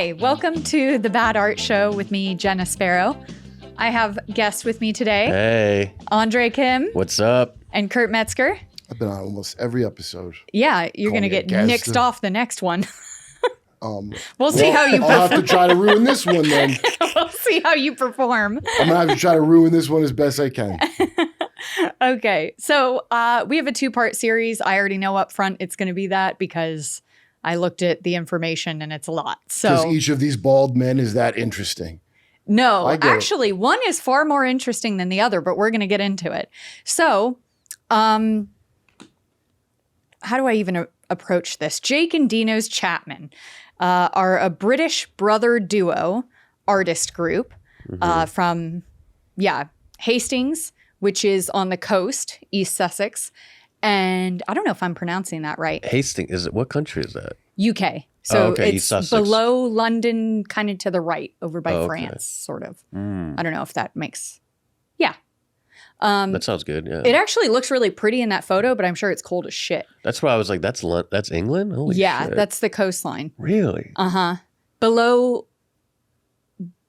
Hi, welcome to the Bad Art Show with me, Jenna Sparrow. I have guests with me today. Hey. Andre Kim. What's up? And Kurt Metzger. I've been on almost every episode. Yeah, you're going to get nixed off the next one. We'll see how you I'll have to try to ruin this one then. We'll see how you perform. I'm going to have to try to ruin this one as best I can. Okay, so we have a two-part series. I already know up front it's going to be that because I looked at the information and it's a lot. Because each of these bald men is that interesting. No, actually, one is far more interesting than the other, but we're going to get into it. So, how do I even approach this? Jake and Dinos Chapman are a British brother duo artist group from, Hastings, which is on the coast, East Sussex. And I don't know if I'm pronouncing that right. Hastings, what country is that? UK. So East it's Sussex. below London, kind of to the right, over by France, sort of. I don't know if that makes, that sounds good, yeah. It actually looks really pretty in that photo, but I'm sure it's cold as shit. That's why I was like, that's England? Holy shit. That's the coastline. Really? Uh-huh. Below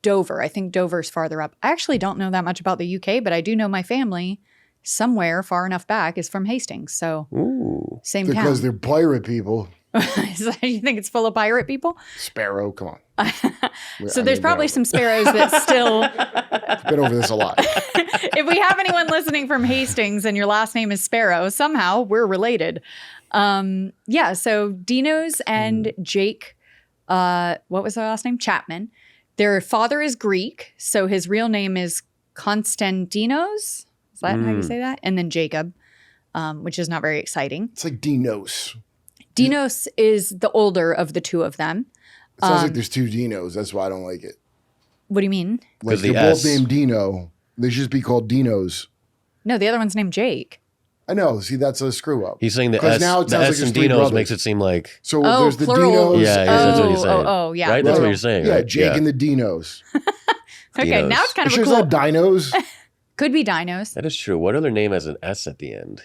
Dover. I think Dover's farther up. I actually don't know that much about the UK, but I do know my family somewhere far enough back is from Hastings. So same town. Because they're pirate people. You think it's full of pirate people? Sparrow, come on. So there's probably some sparrows that still... Been over this a lot. If we have anyone listening from Hastings and your last name is Sparrow, somehow we're related. So Dinos and Jake, what was their last name? Chapman. Their father is Greek, so his real name is Konstantinos. Is that how you say that? And then Jacob, which is not very exciting. It's like Dinos. Dinos is the older of the two of them. It sounds like there's two Dinos. That's why I don't like it. What do you mean? Like they're both named Dino. They should just be called Dinos. No, the other one's named Jake. I know. See, that's a screw up. He's saying the S, now it the sounds S like and there's three Dinos brothers. makes it seem like... So there's the plural. Dinos. Yeah, that's what he's saying. Oh, yeah. Right? That's what you're saying, Yeah, right? Jake and the Dinos. Okay, Dinos. now it's kind of Sure, a cool... it's not Dinos. Could be Dinos. That is true. What other name has an S at the end?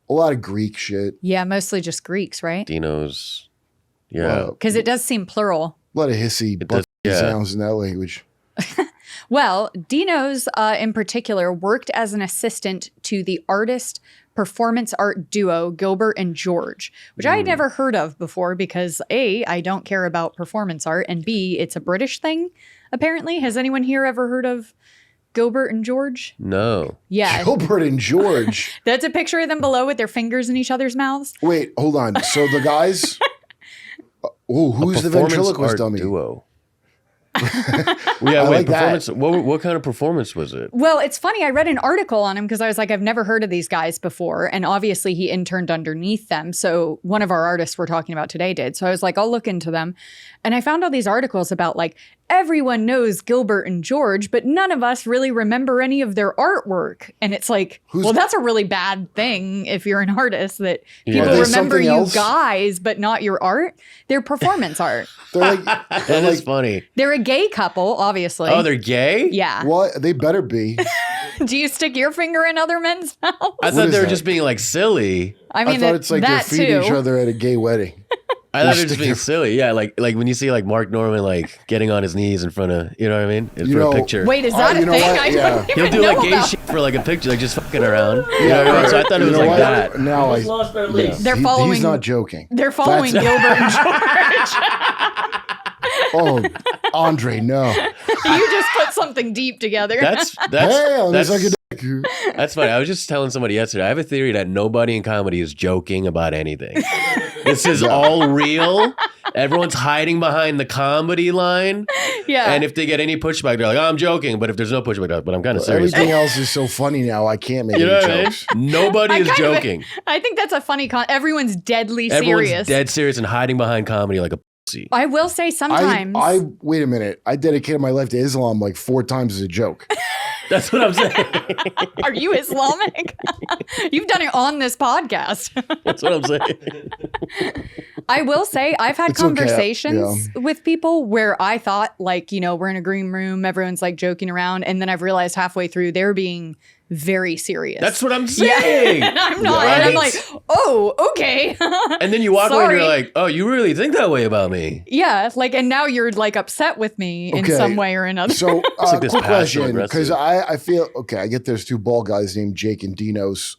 A lot of Greek shit. Yeah, mostly just Greeks, right? Dinos. Yeah. Because it does seem plural. A lot of hissy sounds in that language. Well, Dinos in particular worked as an assistant to the artist performance art duo Gilbert and George, which I had never heard of before because A, I don't care about performance art, and B, it's a British thing, apparently. Has anyone here ever heard of Gilbert and George? No. Yeah. Gilbert and George. That's a picture of them below with their fingers in each other's mouths. Wait, hold on. So the guys... who's the ventriloquist dummy? Duo. Performance. What kind of performance was it? Well, it's funny. I read an article on him because I was like, I've never heard of these guys before. And obviously he interned underneath them. So one of our artists we're talking about today did. So I was like, I'll look into them. And I found all these articles about like, everyone knows Gilbert and George, but none of us really remember any of their artwork. And it's like, well, that's a really bad thing if you're an artist that people remember you guys, but not your art. They're performance art. That is funny. They're a gay couple, obviously. Oh, they're gay? Yeah. What? They better be. Do you stick your finger in other men's mouths? I thought they were just being like silly. I mean, I thought it's like they're feeding each other at a gay wedding. I thought they were just being silly. Yeah, like when you see like Mark Norman like getting on his knees in front of, you know what I mean? For a picture. Wait, is that a thing? I don't even He'll do know like gay about. shit for like a picture, like just fucking around. You know what I mean? So I thought it was like that. Now lost our lease. They're following. He's not joking. They're following Gilbert and George. Oh, Andre, no. You just put something deep together. That's funny. I was just telling somebody yesterday. I have a theory that nobody in comedy is joking about anything. This is all real. Everyone's hiding behind the comedy line. Yeah. And if they get any pushback, they're like, oh, I'm joking. But if there's no pushback, but I'm kind of serious. Everything else is so funny now. I can't make You know any what I mean? jokes. Nobody is joking. I think that's a funny everyone's deadly Everyone's serious. dead serious and hiding behind comedy like a pussy. I will say sometimes. I wait a minute. I dedicated my life to Islam like 4 times as a joke. That's what I'm saying. Are you Islamic? You've done it on this podcast. That's what I'm saying. I will say I've had conversations with people where I thought like, we're in a green room, everyone's like joking around. And then I've realized halfway through they're being very serious. That's what I'm saying. And I'm not. Right? And I'm like, oh, okay. And then you walk away and Sorry. you're like, oh, you really think that way about me? Yeah, like, and now you're like upset with me in Okay. some way or another. So, like this quick passive question, because aggressive. I feel okay. I get there's two bald guys named Jake and Dinos,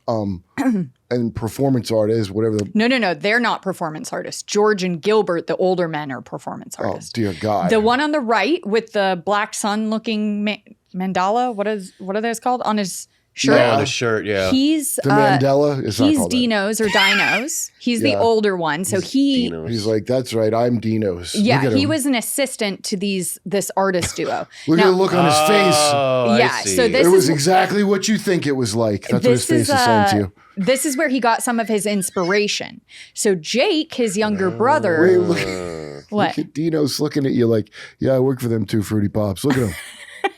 and performance artists, whatever. No, they're not performance artists. George and Gilbert, the older men, are performance Oh artists. dear God! The one on the right with the black sun looking mandala, what are those called on his shirt? Oh, on a shirt, yeah. He's the Mandela. It's not he's called that. Dinos or Dinos. He's the Yeah. older one. So he Dinos. He's like, that's right. I'm Dinos. yeah, Look at he him. was an assistant to this artist duo. Look at the look on his face. Oh, Yeah, I see. so this It was is- exactly what you think it was like. That's what his This face is saying to you. This is where he got some of his inspiration. So Jake, his younger brother, Wait, look, what? look at Dinos looking at you like, yeah, I work for them too, Fruity Pops. Look at him.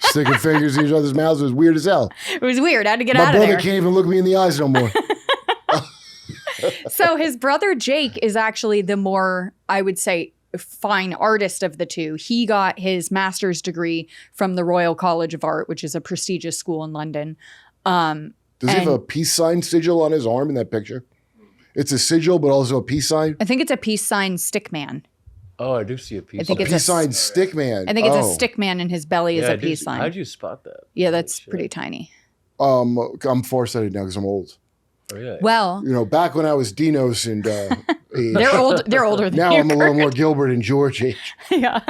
Sticking fingers in each other's mouths. It was weird as hell. It was weird. I had to get My out of brother there. can't even look me in the eyes no more. So his brother Jake is actually the more, I would say, fine artist of the two. He got his master's degree from the Royal College of Art, which is a prestigious school in London. Does he have a peace sign sigil on his arm in that picture? It's a sigil, but also a peace sign? I think it's a peace sign stick man. Oh, I do see a piece. I think of it's it. Peace sign stick man. I think it's Oh. a stick man and his belly is Yeah, a I do peace see- sign. How'd you spot that? Yeah, that's Shit. pretty tiny. I'm farsighted now because I'm old. Oh, yeah. Well, You know, back when I was Dinos and age, they're old. They're older than now you. I'm a little more Gilbert and George age. Yeah.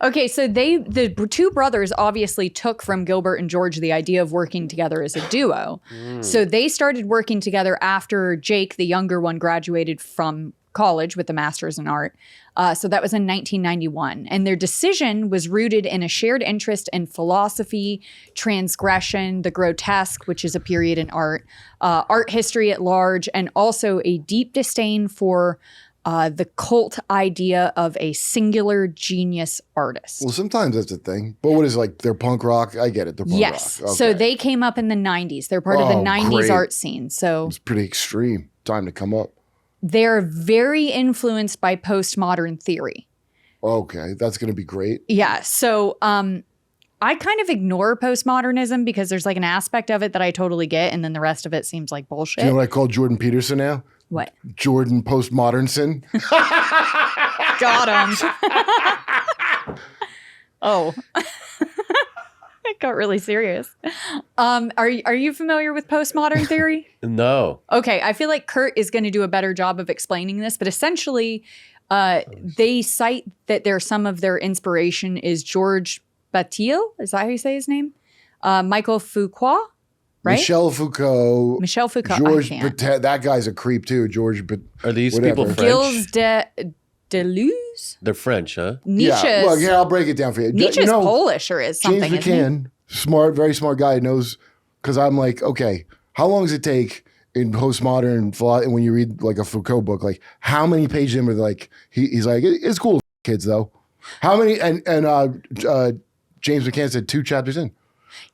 Okay, so the two brothers obviously took from Gilbert and George the idea of working together as a duo. So they started working together after Jake, the younger one, graduated from college with a master's in art. So that was in 1991. And their decision was rooted in a shared interest in philosophy, transgression, the grotesque, which is a period in art, art history at large, and also a deep disdain for the cult idea of a singular genius artist. Well, sometimes that's a thing. But what is it, like, they're punk rock? I get it. They're punk Yes. rock. So Okay. they came up in the 90s. They're part of the Oh, 90s great. art scene. So It's pretty extreme. Time to come up. they're very influenced by postmodern theory. Okay, that's going to be great. Yeah. So I kind of ignore postmodernism because there's like an aspect of it that I totally get. And then the rest of it seems like bullshit. Do you know what I call Jordan Peterson now? What? Jordan Postmodernson. Got him. Oh. It got really serious. Are you familiar with postmodern theory? No. Okay, I feel like Kurt is going to do a better job of explaining this, but essentially, they cite that some of their inspiration is George Bataille. Is that how you say his name? Michael Foucault, right? Michel Foucault. Michel Foucault. George I can't. Patel. That guy's a creep too. George. But Are these Whatever. people French? Gilles de Deleuze? They're French, huh? Nietzsche's, yeah. Well, yeah, I'll break it down for you. Nietzsche's Polish or is James something, isn't he? McCann, smart, very smart guy, knows. Because I'm like, okay, how long does it take in postmodern philosophy when you read like a Foucault book? Like, how many pages in are like he's like, it's cool, kids though. How many? And James McCann said 2 chapters in.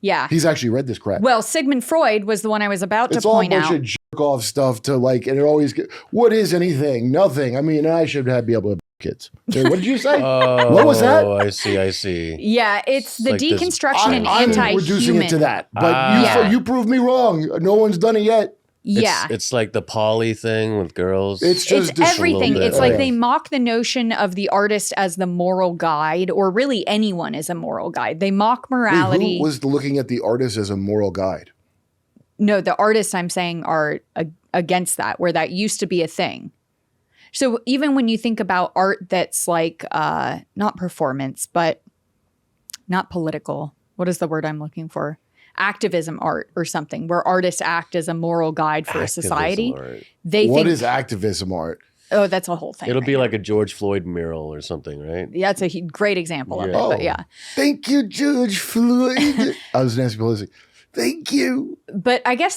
Yeah. He's actually read this crap. Well, Sigmund Freud was the one I was about It's to all point out. bullshit jerk off stuff to like, and it always what is anything? Nothing. I mean, I should be able to have kids. Hey, what did you say? Oh, What was that? I see. Yeah, it's the like this- deconstruction and I'm anti-human. reducing it to that, but Yeah. you proved me wrong. No one's done it yet. Yeah. It's like the poly thing with girls. It's just It's everything. bit. It's Oh, like yeah. they mock the notion of the artist as the moral guide, or really anyone as a moral guide. They mock Wait, morality. who was looking at the artist as a moral guide? No, the artists I'm saying are against that, where that used to be a thing. So even when you think about art that's like not performance, but not political. What is the word I'm looking for? Activism art or something, where artists act as a moral guide for a society. Activism art. They What think, is activism art? oh, that's a whole thing. It'll right be now. like a George Floyd mural or something, right? Yeah, it's a great example of it. Yeah. But yeah, Thank you, George Floyd. I was Nancy Pelosi. Thank you. but I guess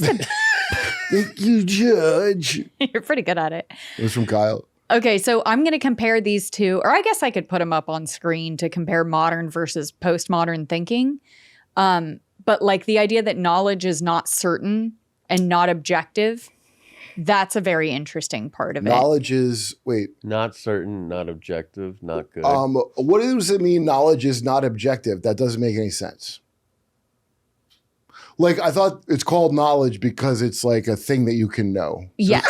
Thank you, Judge. you're pretty good at it. It was from Kyle. Okay, so I'm going to compare these two, or I guess I could put them up on screen to compare modern versus postmodern thinking. But like the idea that knowledge is not certain and not objective, that's a very interesting part of it. Knowledge is, wait, Not certain, not objective, not good. what does it mean knowledge is not objective? That doesn't make any sense. Like, I thought it's called knowledge because it's like a thing that you can know. Yes.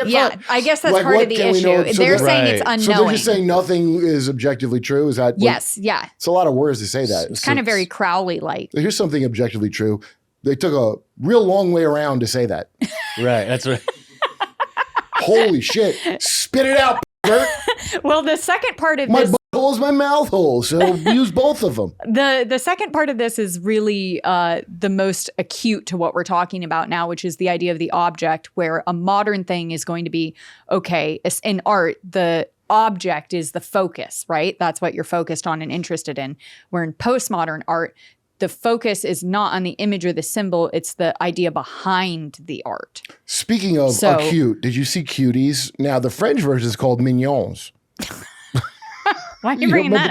Yeah. I guess that's Like, part what of the can we know? issue. So They're that- saying it's Right. unknowing. So they're just saying nothing is objectively true? Is that what- yes. Yeah. It's a lot of words to say that. It's kind of very Crowley-like. Here's something objectively true. They took a real long way around to say that. Right. That's right. Holy shit. Spit it out, Bert. Well, the second part of My this, butthole is my mouth hole, so use both of them. the second part of this is really the most acute to what we're talking about now, which is the idea of the object, where a modern thing is going to be, okay, in art, the object is the focus, right? That's what you're focused on and interested in. Where in postmodern art, the focus is not on the image or the symbol, it's the idea behind the art. Speaking of acute, did you see Cuties? Now, the French version is called Mignons. Why are you bringing that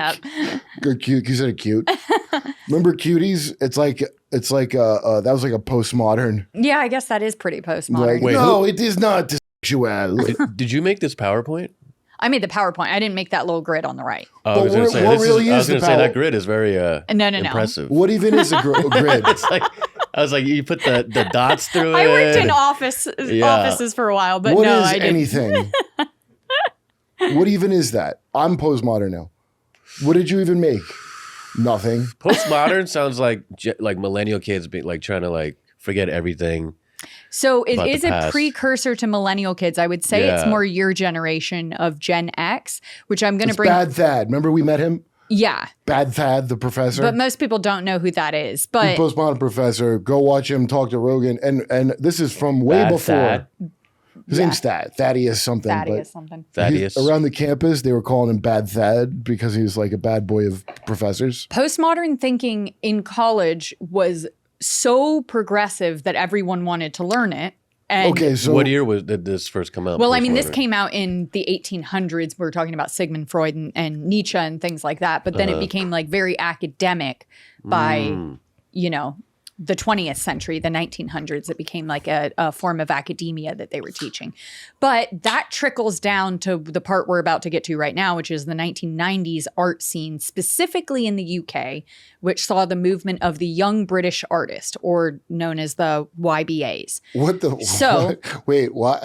up? Cute. You said cute. Remember Cuties? It's like that was like a postmodern. Yeah, I guess that is pretty postmodern. Like, Wait, no, it is not sexual. Did you make this PowerPoint? I made the PowerPoint. I didn't make that little grid on the right. Oh, I But was going to say, what really I was is the going to say power- that grid is very No. impressive. What even is a grid? It's like, I was like, you put the dots through it. I worked in offices for a while, but What no, is I didn't. anything? What even is that? I'm postmodern now. What did you even make? Nothing. Postmodern sounds like millennial kids be like trying to like forget everything. So it About is the a past. precursor to millennial kids. I would say it's Yeah. more your generation of Gen X, which I'm going to It's bring. Bad Thad. Remember we met him? Yeah, Bad Thad, the professor. but most people don't know who that is. But Postmodern professor. Go watch him talk to Rogan. And this is from way Bad before. Thad. His name's Thaddeus something. Thaddeus but something. Thaddeus. around the campus, they were calling him Bad Thad because he was like a bad boy of professors. Postmodern thinking in college was so progressive that everyone wanted to learn it. And Okay, so What year did this first come out? Well, I mean, this Postmodern? came out in the 1800s. We're talking about Sigmund Freud and Nietzsche and things like that. But then it became like very academic by, the 20th century, the 1900s. It became like a form of academia that they were teaching. But that trickles down to the part we're about to get to right now, which is the 1990s art scene, specifically in the UK, which saw the movement of the young British artist, or known as the YBAs. what the? So- what? Wait, what?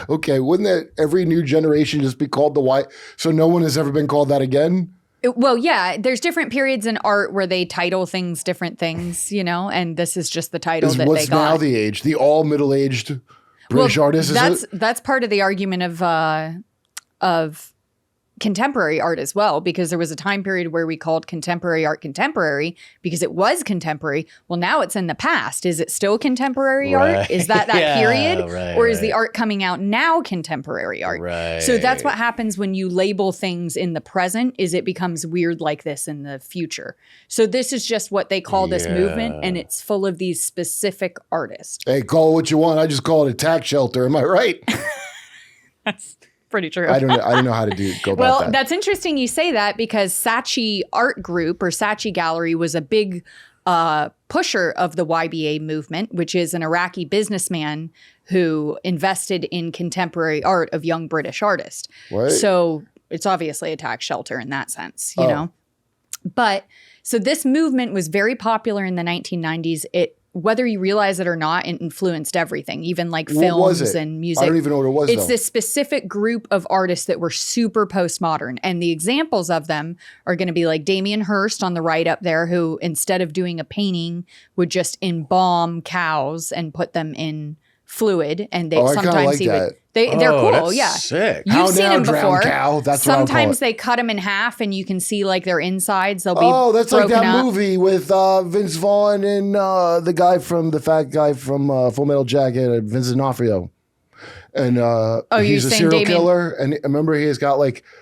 Okay, wouldn't that every new generation just be called the Y? So no one has ever been called that again? Well, yeah, there's different periods in art where they title things different things, and this is just the title Is that what's they got. now the age? The all middle-aged British artist? Is it? That's part of the argument of contemporary art as well, because there was a time period where we called contemporary art contemporary because it was contemporary. Well, now it's in the past. Is it still contemporary art? Right. Is that Yeah, period? right, or is the right. art coming out now contemporary art? Right. So that's what happens when you label things in the present, is it becomes weird like this in the future. So this is just what they call this movement, and it's full of these specific artists. Hey, call it what you want. I just call it a tax shelter. Am I right? That's pretty true. I don't know how to go about Well, that. that's interesting you say that, because Saatchi Art Group or Saatchi Gallery was a big pusher of the YBA movement, which is an Iraqi businessman who invested in contemporary art of young British artists. What? So it's obviously a tax shelter in that sense, you know? But so this movement was very popular in the 1990s. Whether you realize it or not, it influenced everything, even like What films was it? and music. I don't even know what it was, It's though. this specific group of artists that were super postmodern. And the examples of them are going to be like Damien Hirst on the right up there, who instead of doing a painting would just embalm cows and put them in fluid. And they Oh, I kinda sometimes like he that. would. They're Oh, cool, that's yeah. sick. You've How seen now, them drowned before. cow? That's what I'll call Sometimes it. they cut them in half, and you can see like their insides. They'll be Oh, that's like broken that up. movie with Vince Vaughn and the fat guy from Full Metal Jacket, Vincent D'Onofrio. And you're he's a saying serial Damien- killer. And remember, he's got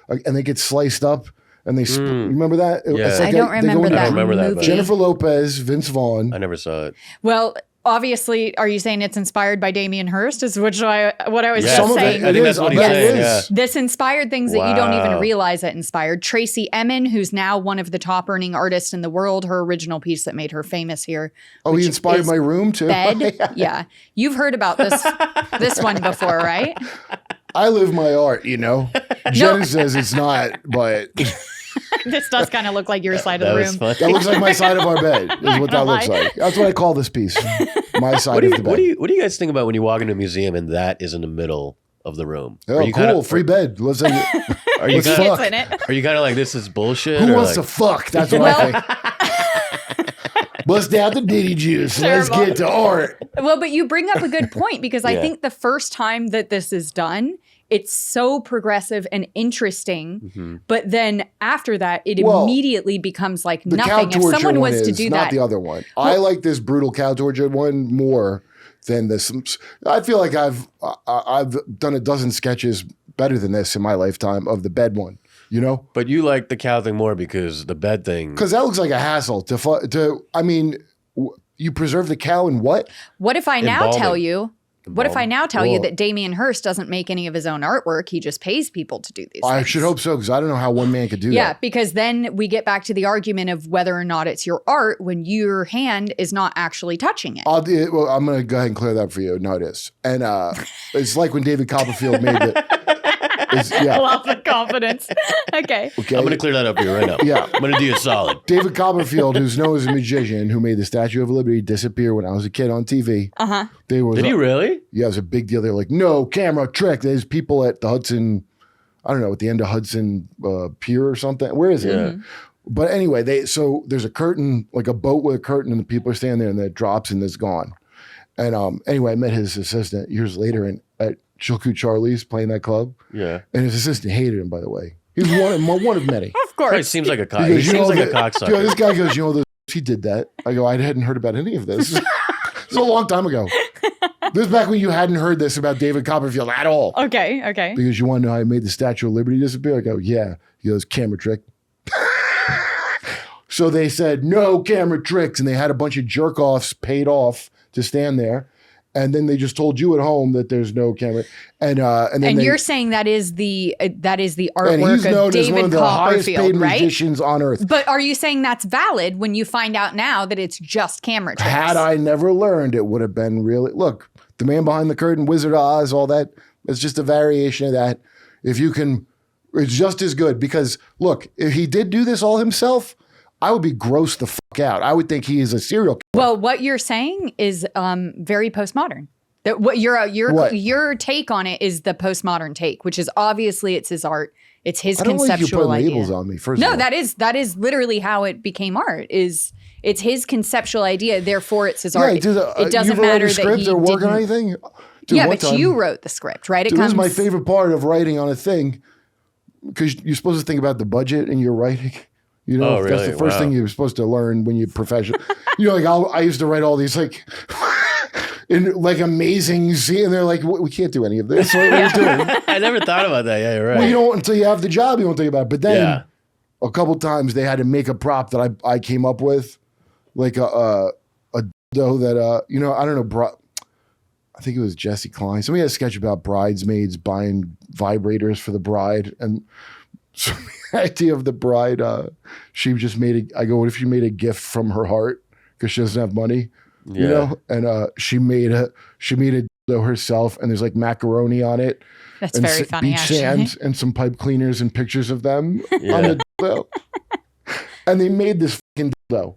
and they get sliced up. And they, remember that? Yeah. It's like I don't they go remember into- I that don't remember that, movie. but- Jennifer Lopez, Vince Vaughn. I never saw it. Well, obviously, are you saying it's inspired by Damien Hirst? Is what I was Yeah, Some just of saying. it, I think that's is. what I he's bet it saying, is. yeah. This inspired things that you don't even Wow. realize it inspired. Tracy Emin, who's now one of the top earning artists in the world, her original piece that made her famous here. Oh, he which inspired is my room too. Bed. Yeah. You've heard about this one before, right? I live my art, Jenna says it's not, but This does kind of look like your side of the That was room. funny. That looks like my side of our bed. Is what that looks lie. like. That's what I call this piece. My side What of do, the you, bed. what do you guys think about when you walk into a museum and that is in the middle of the room? Oh, Are you cool. kinda- Free bed. Let's say. Are you Let's kinda- fuck. It's in it. Are you kind of like, this is bullshit? Who or wants like, to fuck? That's what I think. Bust out the ditty juice. Let's Terrible. get to art. Well, but you bring up a good point because I Yeah. think the first time that this is done, it's so progressive and interesting. But then after that, it Well, immediately becomes like The cow nothing. If torture someone one was to is do not that, the other one. I like this brutal cow torture one more than this. I feel like I've done a dozen sketches better than this in my lifetime of the bed one. You know, But you like the cow thing more because the bed thing. because that looks like a hassle to. I mean, you preserve the cow and what? what if I now Embalming. tell you? What if I now tell you Whoa. that Damien Hirst doesn't make any of his own artwork? He just pays people to do these I things. should hope so because I don't know how one man could do Yeah, that. because then we get back to the argument of whether or not it's your art when your hand is not actually touching it. Well, I'm going to go ahead and clear that for you. No, it is. And it's like when David Copperfield made it. Yeah. Love the confidence. Okay. Okay. I'm going to clear that up for you right now. Yeah. I'm going to do you a solid. David Copperfield, who's known as a magician, who made the Statue of Liberty disappear when I was a kid on TV. Uh-huh. Did he really? Yeah, it was a big deal. They're like, no camera trick. There's people at the Hudson, I don't know, at the end of Hudson Pier or something. Where is it? Yeah. But anyway, there's a curtain, like a boat with a curtain, and the people are standing there, and then it drops and it's gone. And anyway, I met his assistant years later at Chilkoot Charlie's playing that club. Yeah. And his assistant hated him, by the way. He was one of many. Of Probably course. seems like a cock. He He goes, seems like a this cocksucker. guy goes, he did that. I go, I hadn't heard about any of this. This is a long time ago. This is back when you hadn't heard this about David Copperfield at all. Okay. Okay. Because you want to know how I made the Statue of Liberty disappear? I go, yeah. He goes, camera trick. So they said, no camera tricks. And they had a bunch of jerk offs paid off to stand there. And then they just told you at home that there's no camera. And then And they, you're saying that is the and artwork he's known of as one David of the highest paid Copperfield, right? magicians on earth. But are you saying that's valid when you find out now that it's just camera tricks? Had I never learned, it would have been really. Look, the man behind the curtain, Wizard of Oz, all that. It's just a variation of that. If you can, it's just as good. Because look, if he did do this all himself, I would be grossed the fuck out. I would think he is a serial killer. Well, what you're saying is very postmodern. That what What? your take on it is the postmodern take, which is obviously it's his art, it's his I don't like you conceptual putting idea. labels on me. First of No, all, that is literally how it became art. It's his conceptual idea, therefore it's his art. dude, It doesn't you've read matter a that script he or work on didn't. anything. Dude, Yeah, one but time- you wrote the script, right? It Dude, this is comes. my favorite part of writing on a thing because you're supposed to think about the budget in your writing. You know, Oh, that's really? the first Wow. thing you're supposed to learn when you're professional. You know, like I used to write all these like in like amazing scenes, and they're like, we can't do any of this. What are you doing? I never thought about that. Yeah, you're right. Well, you don't until you have the job. You don't think about it. But then Yeah. a couple times they had to make a prop that I came up with, like a dildo that you know, I don't know, I think it was Jesse Klein. Somebody had a sketch about bridesmaids buying vibrators for the bride, and so the idea of the bride, she just made I go, what if she made a gift from her heart because she doesn't have money, you Yeah. know? And she made a dildo herself, and there's like macaroni on it. That's And very funny, beach actually. sand and some pipe cleaners and pictures of them on the dildo. And they made this fucking dildo.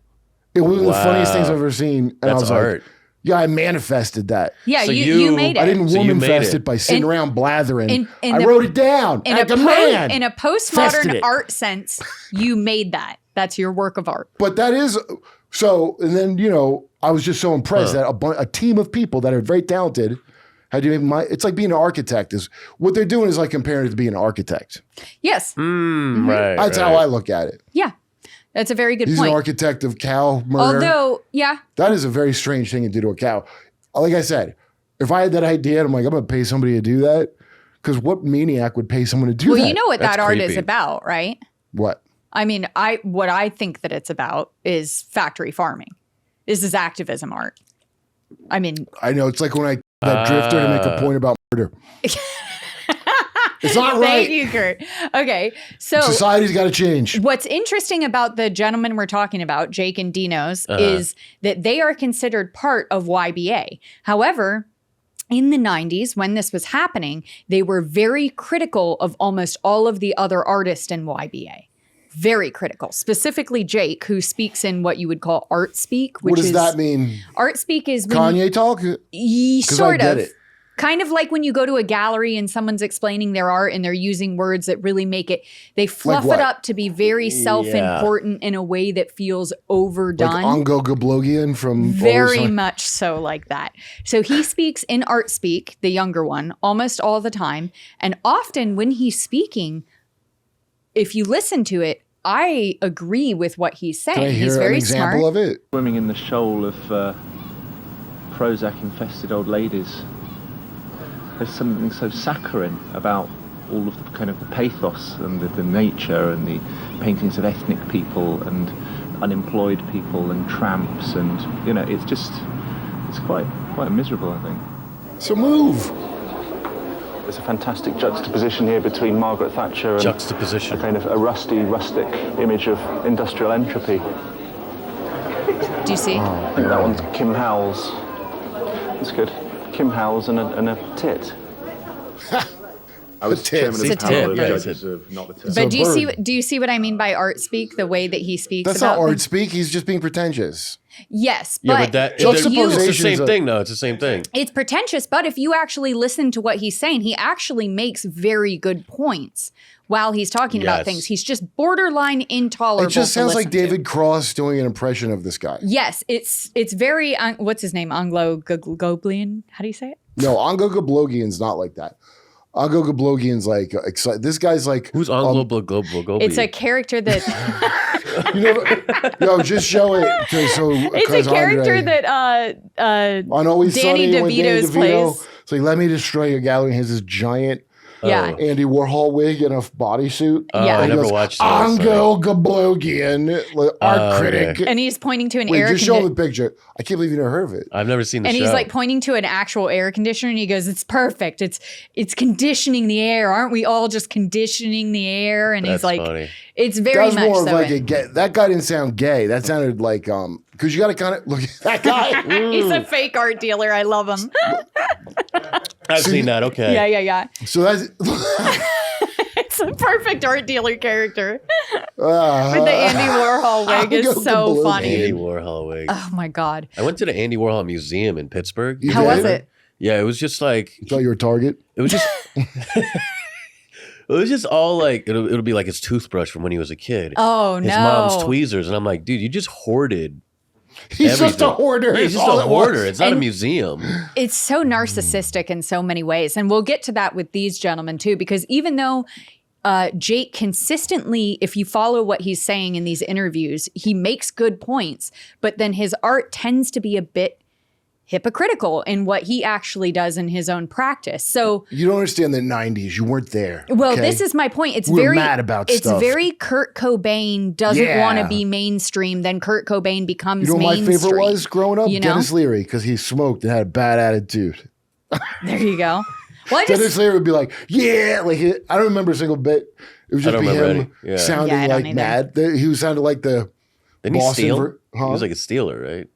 It was one of the funniest things I've ever seen. And I That's was art. like, yeah, I manifested that. Yeah, So you you- made it. I didn't So you woman made fest it. it by sitting In- around blathering. in I the- wrote it down in like a a man. in a Fested postmodern it. art sense, you made that. That's your work of art. But that is so. And then you know, I was just so impressed that a team of people that are very talented had to make it's like being an architect. Is what they're doing is like comparing it to being an architect. Yes. Right. That's how I look at it. Yeah. That's a very good He's point. an architect of cow murder. Although, yeah, That is a very strange thing to do to a cow. Like I said, if I had that idea, I'm like, I'm going to pay somebody to do that. Because what maniac would pay someone to do that? well, you know what That's that art is creepy. about, right? What? I mean, what I think that it's about is factory farming. This is activism art. I mean, I know. It's like when I that drifter to make a point about murder. It's not thank right. you, Kurt. Okay, so Society's got to change. what's interesting about the gentlemen we're talking about, Jake and Dinos, is that they are considered part of YBA. However, in the 90s, when this was happening, they were very critical of almost all of the other artists in YBA. very critical. Specifically Jake, who speaks in what you would call art speak. Which what does that mean? Art speak is when Kanye talk? Sort I of. get it. Kind of like when you go to a gallery and someone's explaining their art and they're using words that really make it, they fluff it up to be very self-important in a way that feels overdone. Like Ongo Gablogian from... Very much so like that. So he speaks in art speak, the younger one, almost all the time. And often when he's speaking, if you listen to it, I agree with what he's saying. Can I hear he's very an example smart. of it? Swimming in the shoal of Prozac-infested old ladies. There's something so saccharine about all of the kind of the pathos and the nature and the paintings of ethnic people and unemployed people and tramps and, you know, it's quite miserable, I think. So move. There's a fantastic juxtaposition here between Margaret Thatcher and a kind of a rusty, rustic image of industrial entropy. Do you see? I think that one's Kim Howells. That's good. Kim Howells and a tit. I was chairman of the panel of judges of Not the Tit. But do you see what I mean by art speak? The way that he speaks. That's about not art speak. He's just being pretentious. Yes, Yeah, but but if you, it's the same thing, though. It's the same thing. It's pretentious, but if you actually listen to what he's saying, he actually makes very good points while he's talking about things. He's just borderline intolerable. It just sounds like to. David Cross doing an impression of this guy. Yes, it's very what's his name? Anglo-Goblian? How do you say it? No, Ongo Gablogian's not like that. Ongo Gablogian's like excited. This guy's like who's Anglo-Gablogian? It's a character that you know, just show it. It's a character that on Always Danny Sunny, when Danny DeVito's DeVito, plays. it's like, let me destroy your gallery. He has this giant Andy Warhol wig and a bodysuit. Yeah. I never watched that. Ongo Gablogian, art critic. And he's pointing to an Wait, air just show conditioner. the picture. I can't believe you never heard of it. I've never seen the show. And he's like pointing to an actual air conditioner and he goes, it's perfect. It's conditioning the air. Aren't we all just conditioning the air? And That's he's like, funny. it's very That was much more of so. like a gay. That guy didn't sound gay. That sounded like because you got to kind of look at that guy. He's a fake art dealer. I love him. I've seen that. Okay. Yeah. So that's It's a perfect art dealer character. With the Andy Warhol wig is so funny. Andy Warhol wig. Oh my God. I went to the Andy Warhol Museum in Pittsburgh. You How did? was it? Yeah, it was just like You thought you were a target. it was just it was just all like it'll be like his toothbrush from when he was a kid. Oh, his no. mom's tweezers, and I'm like, dude, you just hoarded. He's just a everything. hoarder. Yeah, he's is just all a it hoarder. was. It's not a And- museum. It's so narcissistic in so many ways. And we'll get to that with these gentlemen too, because even though Jake consistently, if you follow what he's saying in these interviews, he makes good points, but then his art tends to be a bit hypocritical in what he actually does in his own practice. So, You don't understand the '90s. You weren't there. well, okay? this is my point. It's We're very mad about it's stuff. very Kurt Cobain doesn't Yeah. want to be mainstream. Then Kurt Cobain becomes You know what my mainstream. favorite was growing up? You know? Dennis Leary, because he smoked and had a bad attitude. There you go. Well, I Dennis just Leary would be like, yeah, like I don't remember a single bit. It was I just don't be remember him any. Yeah. sounding Yeah, I don't like either. mad. He was sounded like the Didn't he Boston steal? He He was like a stealer, right?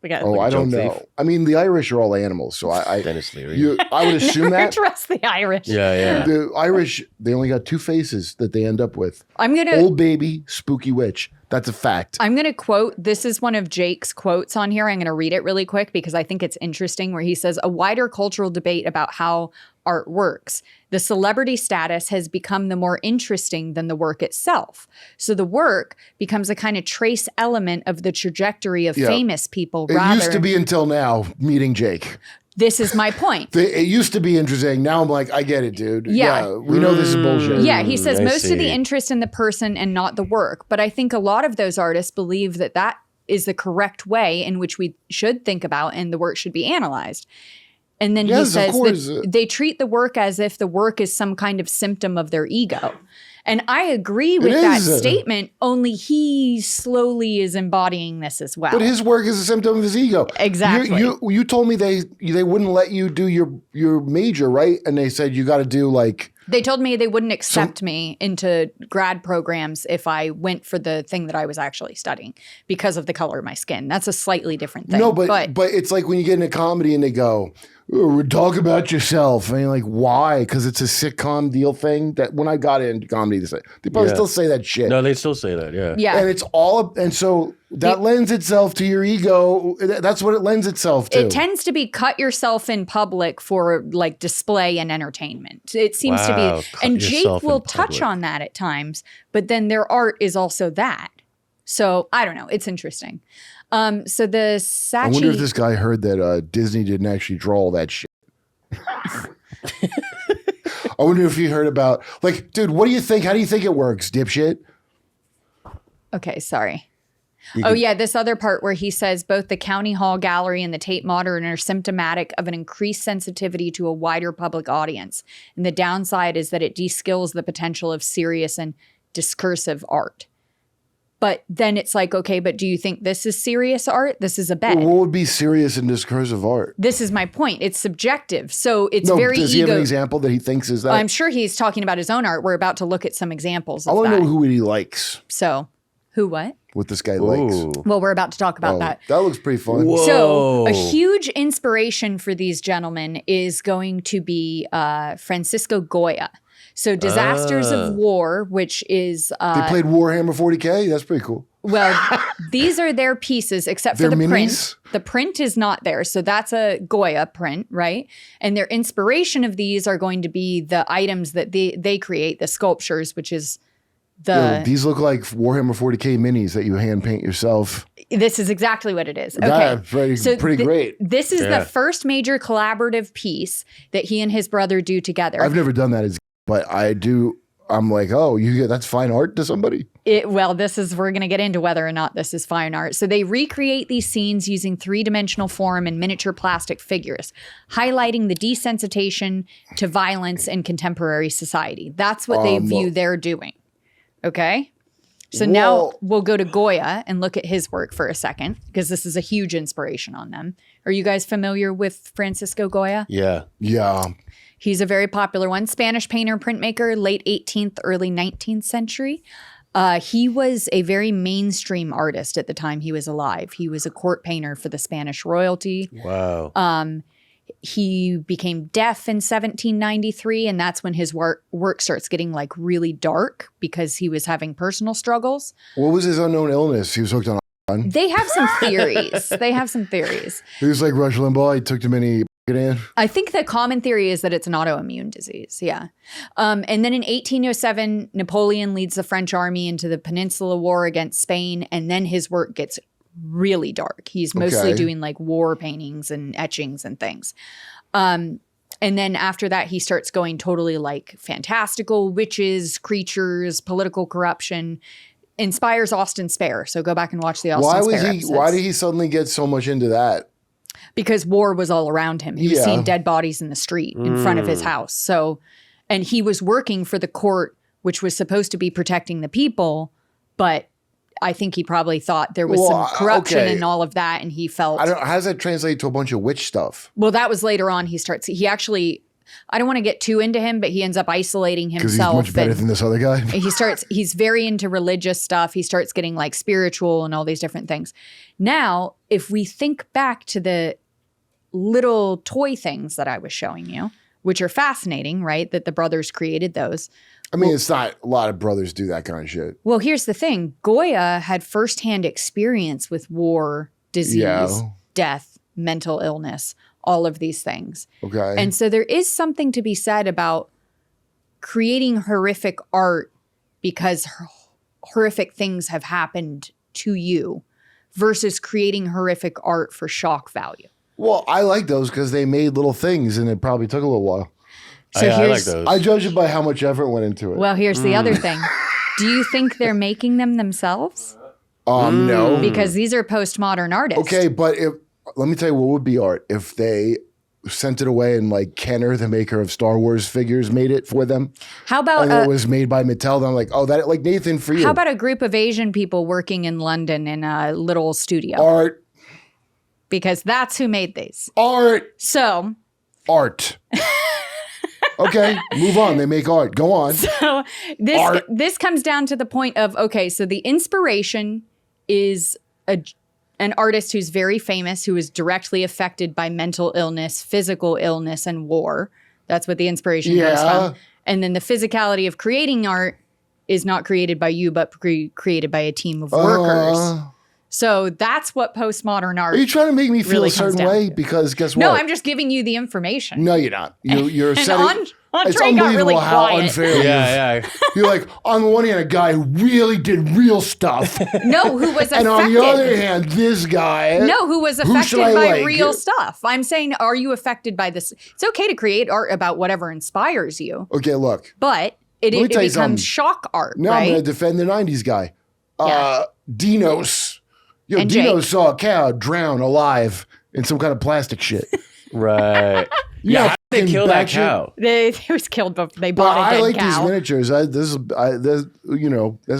we got Oh, like a I don't joke know. thief. I mean, the Irish are all animals, so I Dennis Leary. I would assume never that. trust the Irish. Yeah. The Irish, they only got two faces that they end up with. I'm gonna Old baby, spooky witch. That's a fact. I'm going to quote, this is one of Jake's quotes on here. I'm going to read it really quick because I think it's interesting, where he says, a wider cultural debate about how art works. The celebrity status has become the more interesting than the work itself. So the work becomes a kind of trace element of the trajectory of Yeah. famous people. It rather, used to be until now, meeting Jake. this is my point. It used to be interesting. Now I'm like, I get it, dude. Yeah. We know this is bullshit. Yeah, he says I most of the see. interest in the person and not the work. But I think a lot of those artists believe that that is the correct way in which we should think about and the work should be analyzed. And then he Yes, of says course. that they treat the work as if the work is some kind of symptom of their ego. And I agree with that is. statement, only he slowly is embodying this as well. But his work is a symptom of his ego. Exactly. You told me they wouldn't let you do your major, right? And they said you got to do like They told me they wouldn't accept me into grad programs if I went for the thing that I was actually studying because of the color of my skin. That's a slightly different thing. no, but it's like when you get into comedy and they go, talk about yourself. And you're like, why? Because it's a sitcom deal thing. That when I got into comedy, they probably still say that shit. No, they still say that. Yeah. Yeah. And it's all, and so that lends itself to your ego. That's what it lends itself to. It tends to be cut yourself in public for like display and entertainment. It seems to Wow, be, cut and Jake yourself in will touch public. on that at times, but then their art is also that. So I don't know. It's interesting. So the Saatchi. I wonder if this guy heard that Disney didn't actually draw all that shit. I wonder if he heard about, like, dude, what do you think? How do you think it works, dipshit? Okay, sorry. Yeah, this other part where he says both the County Hall Gallery and the Tate Modern are symptomatic of an increased sensitivity to a wider public audience. And the downside is that it de-skills the potential of serious and discursive art. But then it's like, okay, but do you think this is serious art? This is a bed. What would be serious and discursive art? This is my point. It's subjective. So it's No, very does he have an example that he thinks is that? I'm sure he's talking about his own art. We're about to look at some examples I of want to that. know who he likes, So, who what? what this guy likes. Ooh. Well, we're about to talk about that. That looks pretty fun. Whoa. So, a huge inspiration for these gentlemen is going to be Francisco Goya. So, Disasters of War, which is They played Warhammer 40K? That's pretty cool. well, these are their pieces, except for They're the minis? print. The print is not there, so that's a Goya print, right? And their inspiration of these are going to be the items that they create, the sculptures, which is Yo, these look like Warhammer 40K minis that you hand paint yourself. This is exactly what it is. Okay. That's pretty great. This is Yeah. the first major collaborative piece that he and his brother do together. I've never done that, but I do. I'm like, oh, that's fine art to somebody? We're going to get into whether or not this is fine art. So they recreate these scenes using three-dimensional form and miniature plastic figures, highlighting the desensitization to violence in contemporary society. That's what they view they're doing. Okay? So now we'll go to Goya and look at his work for a second, because this is a huge inspiration on them. Are you guys familiar with Francisco Goya? Yeah. Yeah. He's a very popular one. Spanish painter, printmaker, late 18th, early 19th century. He was a very mainstream artist at the time he was alive. He was a court painter for the Spanish royalty. Wow. He became deaf in 1793, and that's when his work starts getting like really dark because he was having personal struggles. What was his unknown illness? He was hooked on. They have some theories. He was like Rush Limbaugh. He took too many. I think the common theory is that it's an autoimmune disease. Yeah. And then in 1807, Napoleon leads the French army into the Peninsula War against Spain. And then his work gets really dark. He's mostly doing like war paintings and etchings and things. And then after that, he starts going totally like fantastical, witches, creatures, political corruption. Inspires Austin Spare. So go back and watch the Austin Spare episodes. Why did he suddenly get so much into that? Because war was all around him. He was seeing dead bodies in the street in front of his house. So, and he was working for the court, which was supposed to be protecting the people, but I think he probably thought there was some corruption and all of that, and he felt. How does that translate to a bunch of witch stuff? Well, that was later on. He actually. I don't want to get too into him, but he ends up isolating himself. Because he's much better than this other guy. He's very into religious stuff. He starts getting like spiritual and all these different things. Now, if we think back to the little toy things that I was showing you, which are fascinating, right? That the brothers created those. I mean, it's not a lot of brothers do that kind of shit. Well, here's the thing. Goya had firsthand experience with war, disease, death, mental illness, all of these things. Okay. And so there is something to be said about creating horrific art because horrific things have happened to you versus creating horrific art for shock value. Well, I like those because they made little things and it probably took a little while. So I like those. I judge it by how much effort went into it. Well, here's the other thing. Do you think they're making them themselves? No. Because these are postmodern artists. Okay, but let me tell you what would be art if they sent it away and like Kenner, the maker of Star Wars figures, made it for them. How about and it was made by Mattel. Then I'm like, oh, that like Nathan for you. How about a group of Asian people working in London in a little studio? Art. Because that's who made these. Art. So. Art. Okay, move on. They make art. Go on. So this comes down to the point of, okay, so the inspiration is an artist who's very famous, who is directly affected by mental illness, physical illness, and war. That's what the inspiration comes from. And then the physicality of creating art is not created by you, but created by a team of workers. So that's what postmodern art. Are you trying to make me feel really a certain way? Because guess what? No, I'm just giving you the information. No, you're not. You're setting. Andre it's got unbelievable really how quiet. unfair. Yeah. You're like, on the one hand, a guy who really did real stuff. No, who was affected. And on the other hand, this guy. No, who was Who affected should I by like? real stuff. I'm saying, are you affected by this? It's okay to create art about whatever inspires you, Okay, look. but it Let me tell you something. becomes shock art, Now I'm right? going to defend the 90s guy. Yeah. Dinos. Yo, And Dinos Jake. saw a cow drown alive in some kind of plastic shit. Right. You Yeah. know, How did they kill that batshit- cow? It was killed before they But bought a I dead like cow. these miniatures. That's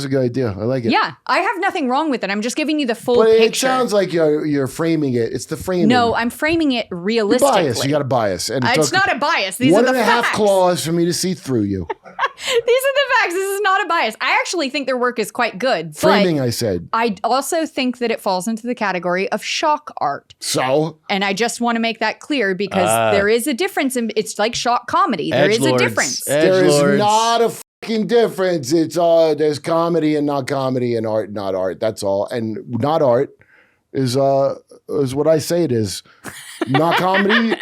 a good idea. I like it. Yeah, I have nothing wrong with it. I'm just giving you the full But picture. it sounds like you're framing it. It's the framing. No, I'm framing it You're realistically. biased. You got a bias. And it It's took not a bias. These are one the and a half facts. claws for me to see through you. These are the facts. This is not a bias. I actually think their work is quite good. Framing, but I said. I also think that it falls into the category of shock art. So? And I just want to make that clear because there is a difference. It's like shock comedy. There is a Edgelords. difference. There is Edgelords. not a fucking difference. It's there's comedy and not comedy and art, not art. That's all. And not art is what I say it is. Not comedy.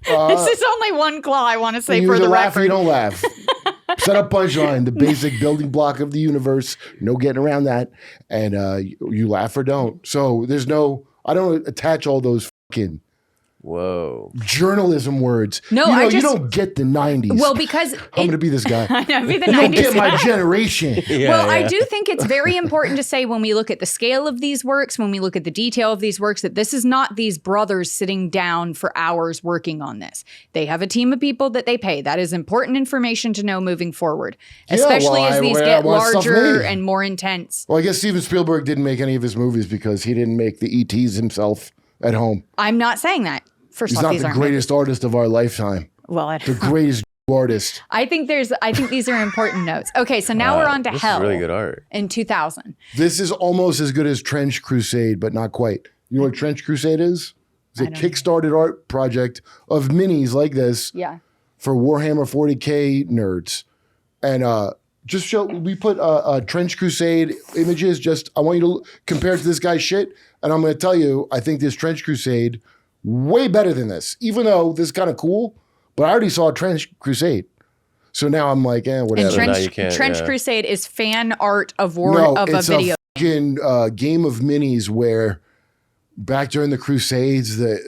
This is only one claw I want to say You for either the laugh or record. you don't laugh. Set up punchline, the basic building block of the universe. No getting around that. And you laugh or don't. So I don't attach all those fucking Whoa. journalism words. No, you know, I you just- don't get the 90s. Well, because I'm going to be this guy. I know, be the You don't 90s get my guy. generation. Well, I do think it's very important to say when we look at the scale of these works, when we look at the detail of these works, that this is not these brothers sitting down for hours working on this. They have a team of people that they pay. That is important information to know moving forward, especially as these get larger and more intense. Well, I guess Steven Spielberg didn't make any of his movies because he didn't make the ETs himself at home. I'm not saying that. First He's off, not these the aren't greatest artist of our lifetime. well, The greatest artist. I think these are important notes. Okay, so now we're on to This Hell is really good art. in 2000. This is almost as good as Trench Crusade, but not quite. You know what Trench Crusade is? It's a kickstarted art project of minis like this Yeah. for Warhammer 40K nerds. And we put Trench Crusade images. I want you to compare it to this guy's shit. And I'm going to tell you, I think this Trench Crusade way better than this, even though this is kind of cool. But I already saw Trench Crusade. So now I'm like, whatever. And now you can't, Trench yeah. Crusade is fan art of it's a video. a fucking game of minis where back during the Crusades, the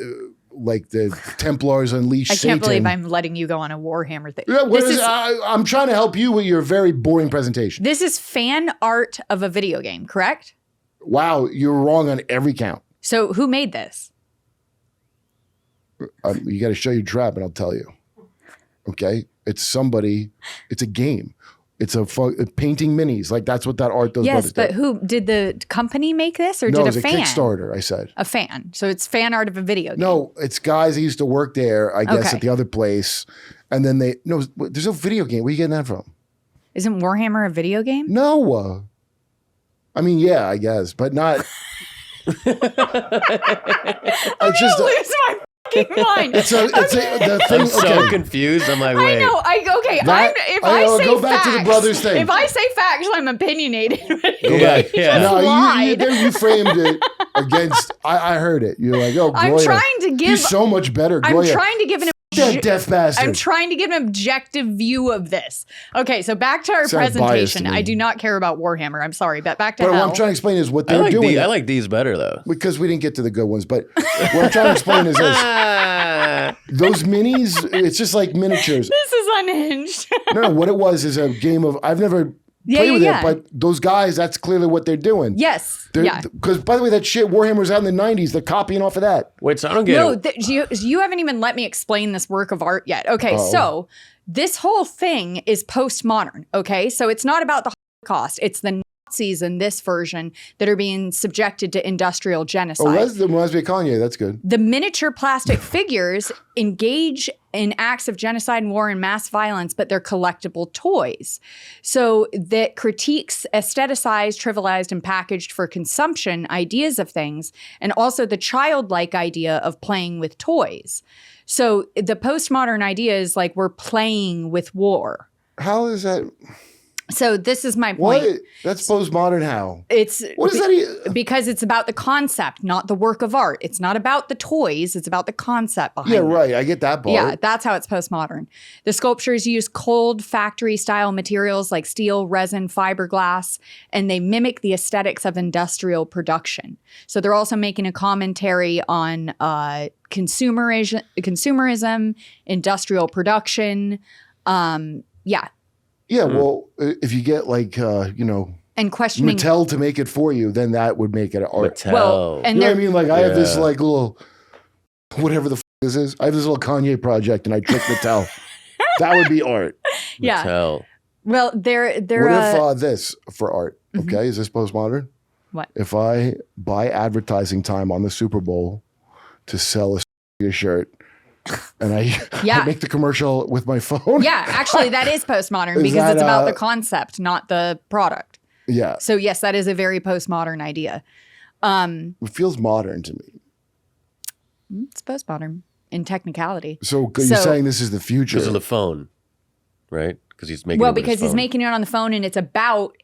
Templars unleashed I can't Satan. believe I'm letting you go on a Warhammer thing. Yeah, This is I'm trying to help you with your very boring presentation. this is fan art of a video game, correct? Wow, you're wrong on every count. So who made this? You got to show your trap, and I'll tell you. Okay, it's a game. It's painting minis. Like that's what that art does. Yes, but who did the company make this, or No, did it's a a fan? Kickstarter. I said. A fan. So it's fan art of a video game. No, it's guys that used to work there. I guess Okay. at the other place, and then there's no video game. Where are you getting that from? Isn't Warhammer a video game? No. I mean, yeah, I guess, but not. I'm gonna lose my fucking mind. The thing. I'm so okay. confused. I'm like, I wait. know. If I say go back facts, to the brothers thing. If I say facts, I'm opinionated. Yeah, yeah. No, Lied. you framed it against. I heard it. You're like, oh, Gloria. I'm trying to give. He's so much better, I'm Gloria. trying to give an. That deaf bastard. I'm trying to give an objective view of this. Okay, so back to our Sounds biased presentation. to me. I do not care about Warhammer. I'm sorry, but back to But what Hell. I'm trying to explain is what I they're like doing. I like these better though. Because we didn't get to the good ones. But what I'm trying to explain is this. Those minis, it's just like miniatures. This is unhinged. No, what it was is a game of, I've never played with it, but those guys, that's clearly what they're doing. Yes. Yeah. Because, by the way, that shit Warhammer's out in the 90s. They're copying off of that. Wait, so I don't get No, it. you haven't even let me explain this work of art yet. Okay, so this whole thing is postmodern. Okay, so it's not about the Holocaust. It's the Nazis in this version that are being subjected to industrial genocide. Oh, that reminds me of Kanye. That's good. The miniature plastic figures engage in acts of genocide and war and mass violence, but they're collectible toys. So that critiques aestheticized, trivialized, and packaged for consumption ideas of things, and also the childlike idea of playing with toys. So the postmodern idea is like we're playing with war. How is that? So this is my point. What? That's postmodern how? What is that? Because it's about the concept, not the work of art. It's not about the toys. It's about the concept behind it. Yeah, right. I get that part. Yeah, that's how it's postmodern. The sculptures use cold factory-style materials like steel, resin, fiberglass, and they mimic the aesthetics of industrial production. So they're also making a commentary on consumerism, industrial production. Yeah. Yeah, well, if you get like, and questioning Mattel to make it for you, then that would make it art. Mattel. Well, and You know what I mean? Like I have this Yeah. like little, whatever the this is. I have this little Kanye project and I trick Mattel. That would be art. yeah. Mattel. Well, they're What if this for art? Okay, is this postmodern? What? If I buy advertising time on the Super Bowl to sell a shirt, and I make the commercial with my phone? Yeah, actually, that is postmodern Is because that, it's about the concept, not the product. Yeah. So yes, that is a very postmodern idea. It feels modern to me. It's postmodern in technicality. So you're saying this is the future? Because of the phone, right? Because he's making. Well, it with his because he's phone. making it on the phone, and it's about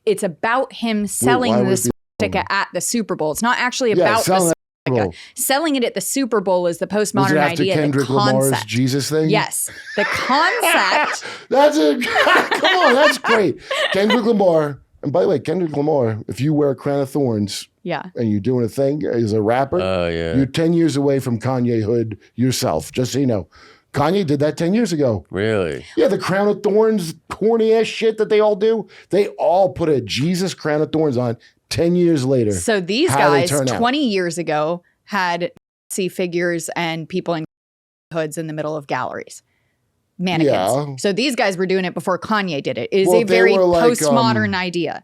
him selling why would the it be swastika at the Super Bowl. It's not actually Yeah, about the selling swastika. Selling it at the Super Bowl is the Was postmodern it after idea. Kendrick the Lamar's concept. Jesus thing? Yes, the concept. That's it. Come on, that's great. Kendrick Lamar. And by the way, Kendrick Lamar, if you wear a crown of thorns Yeah. and you're doing a thing as a rapper, Oh yeah. you're 10 years away from Kanye Hood yourself, just so you know. Kanye did that 10 years ago. Really? Yeah, the crown of thorns, corny ass shit that they all do. They all put a Jesus crown of thorns on 10 years later. So these How they guys, turn out. 20 years ago, had Nazi figures and people in hoods in the middle of galleries. Mannequins. Yeah. So these guys were doing it before Kanye did it. It is Well, a they very were like, postmodern idea.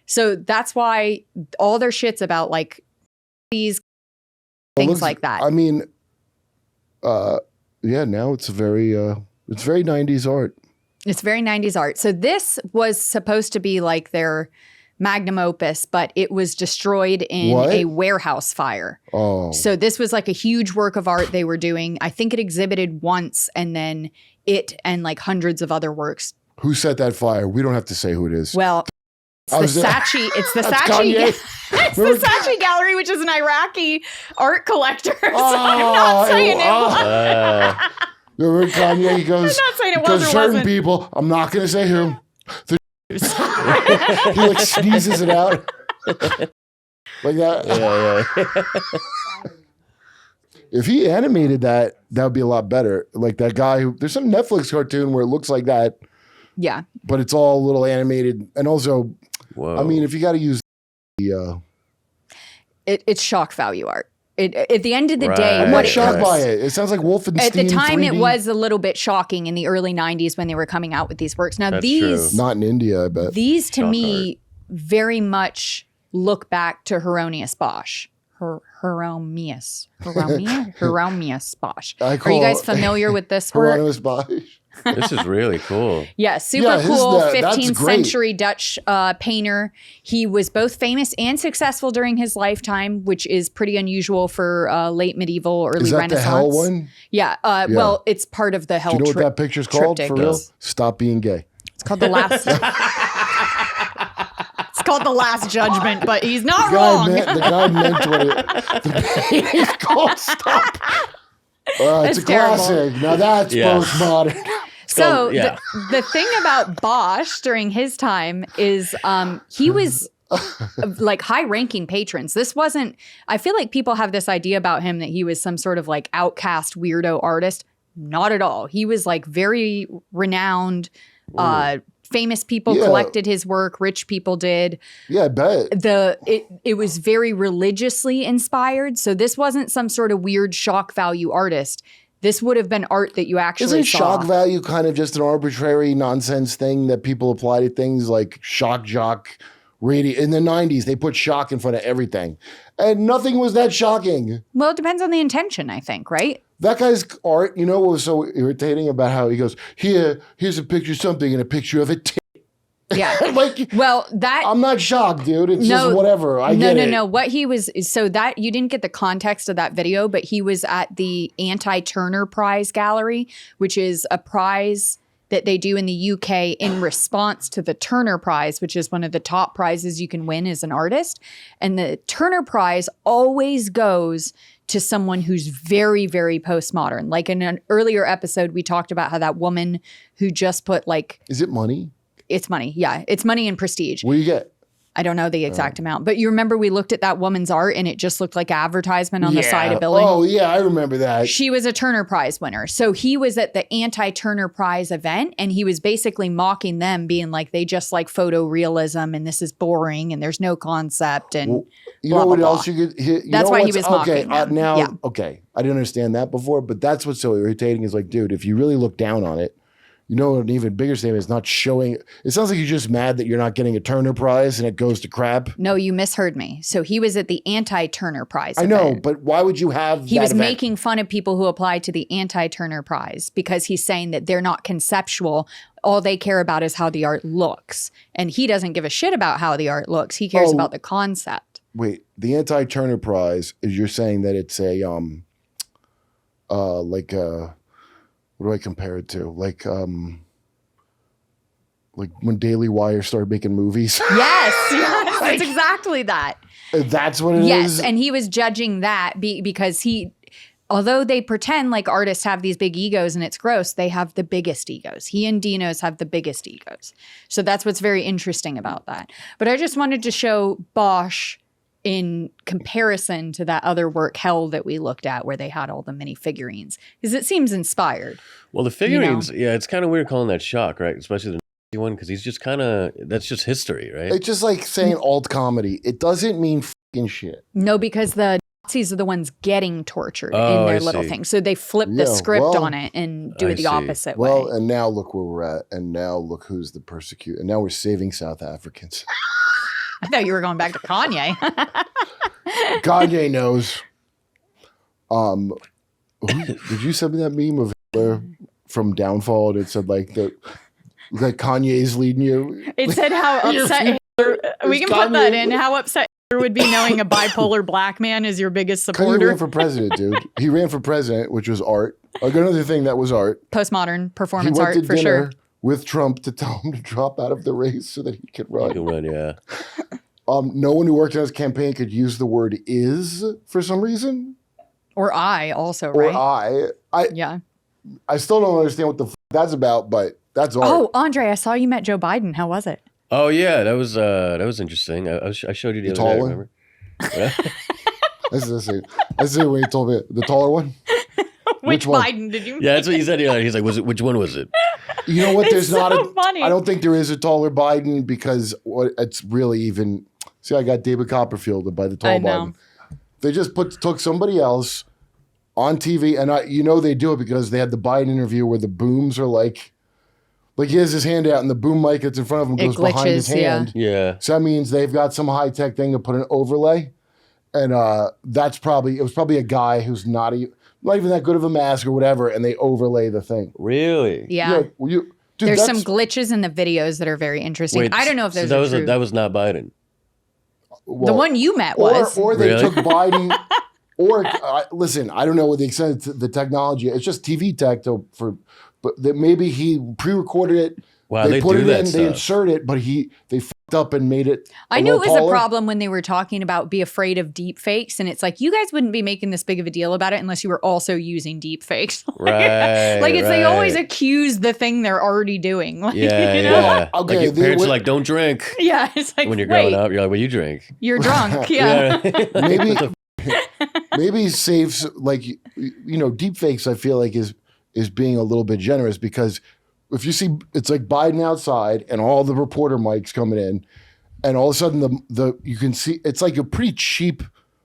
So that's why all their shit's about like these things like that. I mean, yeah, now it's very 90s art. It's very 90s art. So this was supposed to be like their magnum opus, but it was destroyed in What? a warehouse fire. Oh. So this was like a huge work of art they were doing. I think it exhibited once, and then it and like hundreds of other works. Who set that fire? We don't have to say who it is. Well, it's the Saatchi. It's the That's Saatchi. Kanye. It's the Saatchi Gallery, which is an Iraqi art collector. So I'm Oh, not saying it was. Remember Kanye? He goes, I'm not saying it was because or certain wasn't. people, I'm not going to say who. He like sneezes it out. Like that. Yeah. If he animated that, that would be a lot better. Like that guy who, there's some Netflix cartoon where it looks like that, Yeah. but it's all a little animated. And also, Whoa. I mean, if you got to use the, It's shock value art. At the end of the Right. day, I'm what not it shocked is. by it. It sounds like Wolfenstein. At the time, it 3D. was a little bit shocking in the early 90s when they were coming out with these works. Now, That's these true. Not in India, I bet. these to Shock me very much look back to Hieronymus Bosch. Hieronymus Bosch. I Are you call- guys familiar with this work? Hieronymus Bosch. This is really cool. Yeah, super Yeah, cool that's 15th great. century Dutch painter. He was both famous and successful during his lifetime, which is pretty unusual for late medieval, early Is that Renaissance. the hell one? Yeah, well, it's part of the hell Do you know what tri- that picture's called for real? triptych. Stop being gay. It's called the last. It's called the Last Judgment, but he's not The wrong. guy meant what it. It's called Stop. It's a That's terrible. classic. Now that's Yes. postmodern. So yeah. the thing about Bosch during his time is he was like high-ranking patrons. This wasn't. I feel like people have this idea about him that he was some sort of like outcast weirdo artist. Not at all. He was like very renowned. Famous people Yeah. collected his work. Rich people did. Yeah, I bet. It was very religiously inspired. So this wasn't some sort of weird shock value artist. This would have been art that you actually Isn't saw. shock value kind of just an arbitrary nonsense thing that people apply to things like shock jock in the 90s, they put shock in front of everything. And nothing was that shocking. Well, it depends on the intention, I think, right? That guy's art, you know what was so irritating about how he goes, here's a picture of something and a picture of a tit. Yeah. Like, well, that I'm not shocked, dude. It's just whatever. I get it. No. What he was, so that you didn't get the context of that video, but he was at the Anti-Turner Prize Gallery, which is a prize that they do in the UK in response to the Turner Prize, which is one of the top prizes you can win as an artist. And the Turner Prize always goes to someone who's very, very postmodern. Like in an earlier episode, we talked about how that woman who just put like... Is it money? It's money. Yeah. It's money and prestige. What do you get? I don't know the exact amount, but you remember we looked at that woman's art and it just looked like advertisement on the side of building. Oh yeah, I remember that. She was a Turner Prize winner. So he was at the Anti-Turner Prize event and he was basically mocking them, being like, they just like photorealism and this is boring and there's no concept and well, you know what else you could That's why he was mocking them. Now, okay, I didn't understand that before, but that's what's so irritating is like, dude, if you really look down on it, you know, an even bigger statement is not showing. It sounds like you're just mad that you're not getting a Turner Prize and it goes to crap. No, you misheard me. So he was at the Anti-Turner Prize I know, but why would you have He was event? making fun of people who apply to the Anti-Turner Prize because he's saying that they're not conceptual. All they care about is how the art looks. And he doesn't give a shit about how the art looks. He cares about the concept. Wait, the Anti-Turner Prize is you're saying that it's a what do I compare it to? Like when Daily Wire started making movies. Yes, it's exactly that. That's what it is? Yes, and he was judging that because although they pretend like artists have these big egos and it's gross, they have the biggest egos. He and Dinos have the biggest egos. So that's what's very interesting about that. But I just wanted to show Bosch in comparison to that other work, Hell, that we looked at where they had all the mini figurines, because it seems inspired. Well, the figurines, yeah, it's kind of weird calling that shock, right? Especially the one, because he's just kind of, that's just history, right? It's just like saying alt comedy. It doesn't mean fucking shit. No, because the Nazis are the ones getting tortured in their little thing. So they flip the script on it and do it the opposite way. Well, and now look where we're at. And now look who's the persecutor. And now we're saving South Africans. I thought you were going back to Kanye. Kanye knows. Did you send me that meme of Hitler from Downfall? And it said like Kanye's leading you. It said how upset Hitler. We can put that in. How upset Hitler would be knowing a bipolar black man is your biggest supporter. Kanye ran for president, dude. He ran for president, which was art. Another thing that was art. Postmodern performance he went art to for dinner sure. With Trump to tell him to drop out of the race so that he could run. He can run, yeah. No one who worked on his campaign could use the word "is" for some reason. Or I also, right? Yeah. I still don't understand what the that's about, but that's art. Oh, Andre, I saw you met Joe Biden. How was it? Oh yeah, that was interesting. I showed you the other day. Remember? That's it when he told me the taller one. Which Biden did you meet? Yeah, that's what he said. He's like, which one was it? You know what? There's so not funny. I don't think there is a taller Biden because it's really even. See, I got David Copperfield by the tall Biden. They just took somebody else on TV, and they do it because they had the Biden interview where the booms are like he has his hand out and the boom mic that's in front of him goes behind his hand. Yeah. So that means they've got some high tech thing to put an overlay, and it was probably a guy who's not even that good of a mask or whatever, and they overlay the thing. Really? Yeah. Dude, there's some glitches in the videos that are very interesting. Wait, I don't know if those that are was true. that was not Biden. Well, the one you met was. Or they Really? took Biden. Or listen, I don't know what the extent of the technology. It's just TV tech, but that maybe he pre-recorded it. Wow, they put do it that in, stuff. they insert it, but they fucked up and made it. I knew it was taller. a problem when they were talking about be afraid of deep fakes, and it's like you guys wouldn't be making this big of a deal about it unless you were also using deep fakes. Right. They always accuse the thing they're already doing. Like, Yeah, you know? yeah. Okay, Like your parents are like, don't drink. Yeah, it's like When you're wait, growing up, you're like, well, you drink. you're drunk. Yeah. Maybe saves deep fakes. I feel like is being a little bit generous because if you see it's like Biden outside and all the reporter mics coming in, and all of a sudden you can see it's like a pretty cheap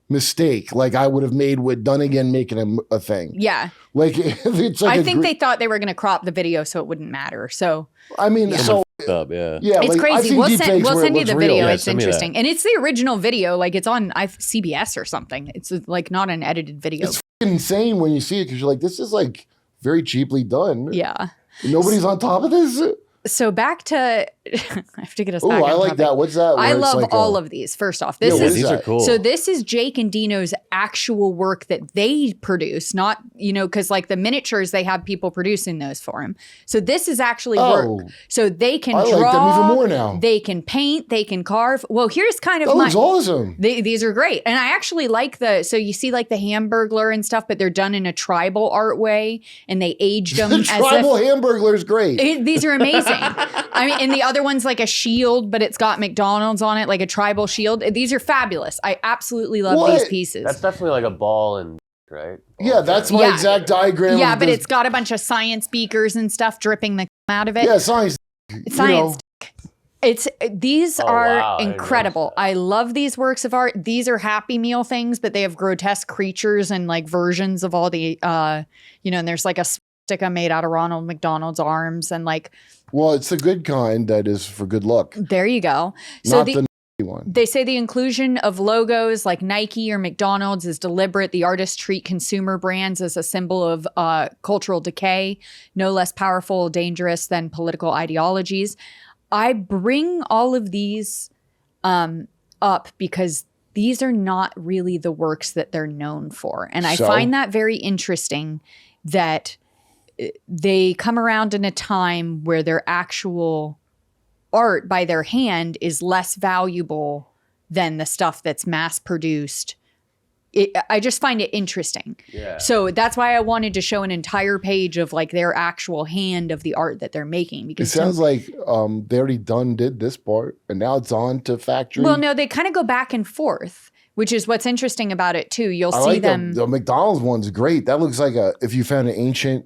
mistake. Like I would have made with Dunnigan making a thing. Yeah. Like it's like I think they thought they were going to crop the video so it wouldn't matter. So I mean, so up, yeah. Yeah, It's like, I've crazy. seen We'll deep send, fakes we'll where it send you looks the real. video. Yeah, It's send me that. interesting. And it's the original video. Like it's on CBS or something. It's like not an edited video. It's insane when you see it because you're like, this is like very cheaply done. Yeah. Nobody's on top of this. So back to, I have to get us Oh, back on I like topic. that. What's that? I where it's love like all of these. First off, this Yeah, what is is These that? are cool. so this is Jake and Dino's actual work that they produce, not, because like the miniatures, they have people producing those for him. So this is actually Oh. work. So they can I like them draw, even more now. they can paint, they can carve. Well, here's kind of That my, looks awesome. these are great. And I actually like so you see like the Hamburglar and stuff, but they're done in a tribal art way and they aged them The as tribal if, Hamburglar is great. these are amazing. I mean, and the other one's like a shield, but it's got McDonald's on it, like a tribal shield. These are fabulous. I absolutely love What? these pieces. That's definitely like a ball and right. Yeah, that's my Yeah. exact diagram. Yeah, of but this- it's got a bunch of science beakers and stuff dripping the out of it. yeah, science. Science. These Oh, are wow, I didn't incredible. notice that. I love these works of art. These are Happy Meal things, but they have grotesque creatures and like versions of all the and there's like a swastika made out of Ronald McDonald's arms and like Well, it's the good kind that is for good luck, there you go. So not the nasty one. they say the inclusion of logos like Nike or McDonald's is deliberate. The artists treat consumer brands as a symbol of cultural decay, no less powerful, dangerous than political ideologies. I bring all of these up because these are not really the works that they're known for. And I So? find that very interesting that they come around in a time where their actual art by their hand is less valuable than the stuff that's mass produced. I just find it interesting. Yeah. So that's why I wanted to show an entire page of like their actual hand of the art that they're making. It Because sounds like they already did this part, and now it's on to factory. well, no, they kind of go back and forth, which is what's interesting about it too. You'll I see like them. the McDonald's one's great. That looks like if you found an ancient,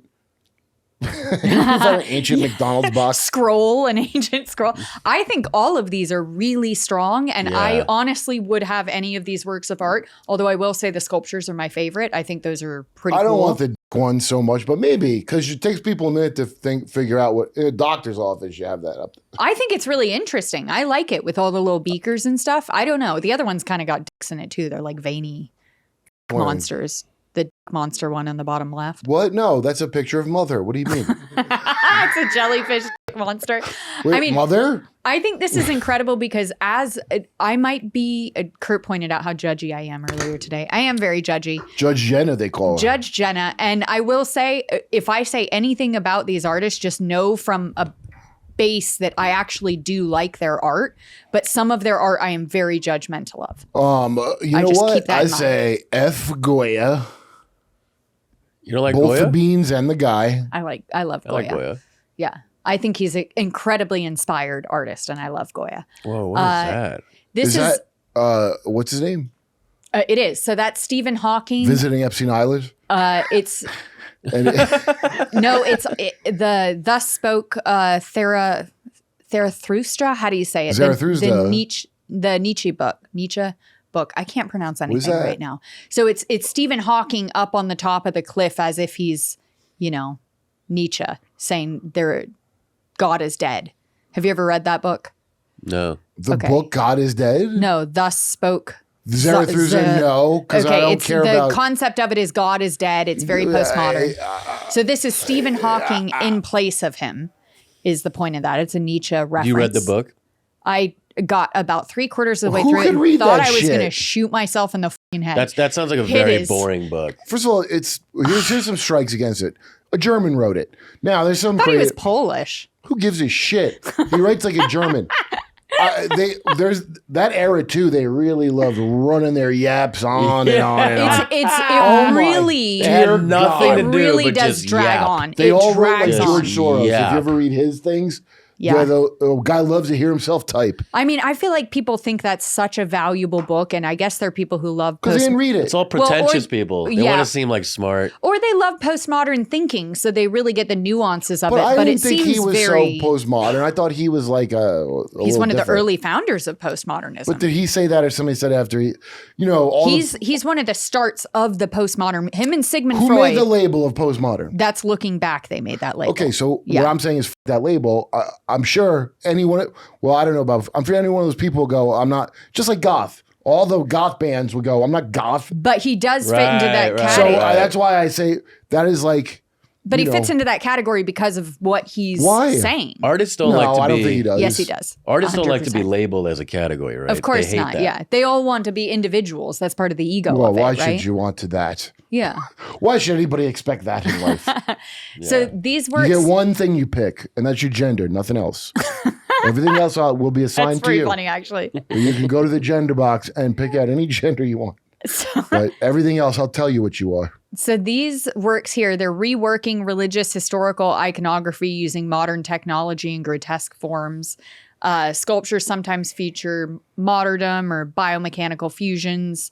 if you found an ancient McDonald's box. Scroll, an ancient scroll. I think all of these are really strong, and I Yeah. honestly would have any of these works of art. Although I will say the sculptures are my favorite. I think those are pretty. I don't cool. want the one so much, but maybe because it takes people a minute to figure out what in a doctor's office you have that up. I think it's really interesting. I like it with all the little beakers and stuff. I don't know. The other one's kind of got dicks in it too. They're like veiny monsters. The dick monster one on the bottom left. What? No, that's a picture of Mother. What do you mean? It's a jellyfish dick monster. Wait, I mean, Mother? I think this is incredible because as I might be, Kurt pointed out how judgy I am earlier today. I am very judgy. Judge Jenna, they call her. Judge Jenna. And I will say, if I say anything about these artists, just know from a base that I actually do like their art, but some of their art I am very judgmental of. You I know just what? keep that I in mind. say F Goya, You don't like both Goya? the beans and the guy. I love I Goya. like Goya. Yeah. I think he's an incredibly inspired artist and I love Goya. Whoa, what is that? This Is that what's his name? it is. So that's Stephen Hawking. Visiting Epstein Island. It's And no, the thus spoke Zarathustra. How do you say it? Zarathustra. The Nietzsche book. I can't pronounce What is anything that? right now. So it's Stephen Hawking up on the top of the cliff as if he's, Nietzsche saying God is dead. Have you ever read that book? No. the Okay. book God is Dead. No, thus spoke. Zarathustra, no, because I don't care the about. concept of it is God is dead. It's very postmodern. So this is Stephen Hawking in place of him, is the point of that. It's a Nietzsche reference. You read the book? I got about 3/4 of the way Who through it could and read thought that I was shit? going to shoot myself in the fucking head. That sounds like a It very is. boring book. First of all, here's some strikes against it. A German wrote it. Now there's some I thought he was creative. Polish. Who gives a shit? He writes like a German. There's that era too. They really loved running their yaps on and on and on. It my really, It had it nothing to do really but does just drag yap. on. They it all wrote like drags on. George Soros. Yeah. If you ever read his things, Yeah. the guy loves to hear himself type I mean, I feel like people think that's such a valuable book, and I guess there are people who love because they didn't read it. It's all Well, or- pretentious people. They yeah. want to seem like smart. or they love postmodern thinking, so they really get the nuances of but it. I But didn't it think seems he was very. so postmodern. I thought he was like a he's little one of the different. early founders of postmodernism. But did he say that, or somebody said after he? All He's one of the starts of the postmodern. Him and Sigmund who Freud. made the label of postmodern? That's looking back. They made that label. Okay, so Yeah. what I'm saying is that label. I'm sure anyone, well, I don't know about, I'm sure any one of those people will go, I'm not, just like goth. All the goth bands would go, I'm not goth. But he does fit into that So category. that's why I say that is like. But he fits into that category because of what he's saying. Artists don't like to be. I don't think he does. Yes, he does. Artists don't like to be 100%. labeled as a category, right? Of course they hate not. that. Yeah, they all want to be individuals. That's part of the ego Well, of it, why right? should you want to that? Yeah. Why should anybody expect that in life? So these works. You get one thing you pick, and that's your gender, nothing else. Everything else will be assigned That's to pretty you. funny, actually. You can go to the gender box and pick out any gender you want. But everything else, I'll tell you what you are. So these works here, they're reworking religious historical iconography using modern technology and grotesque forms. Sculptures sometimes feature martyrdom or biomechanical fusions.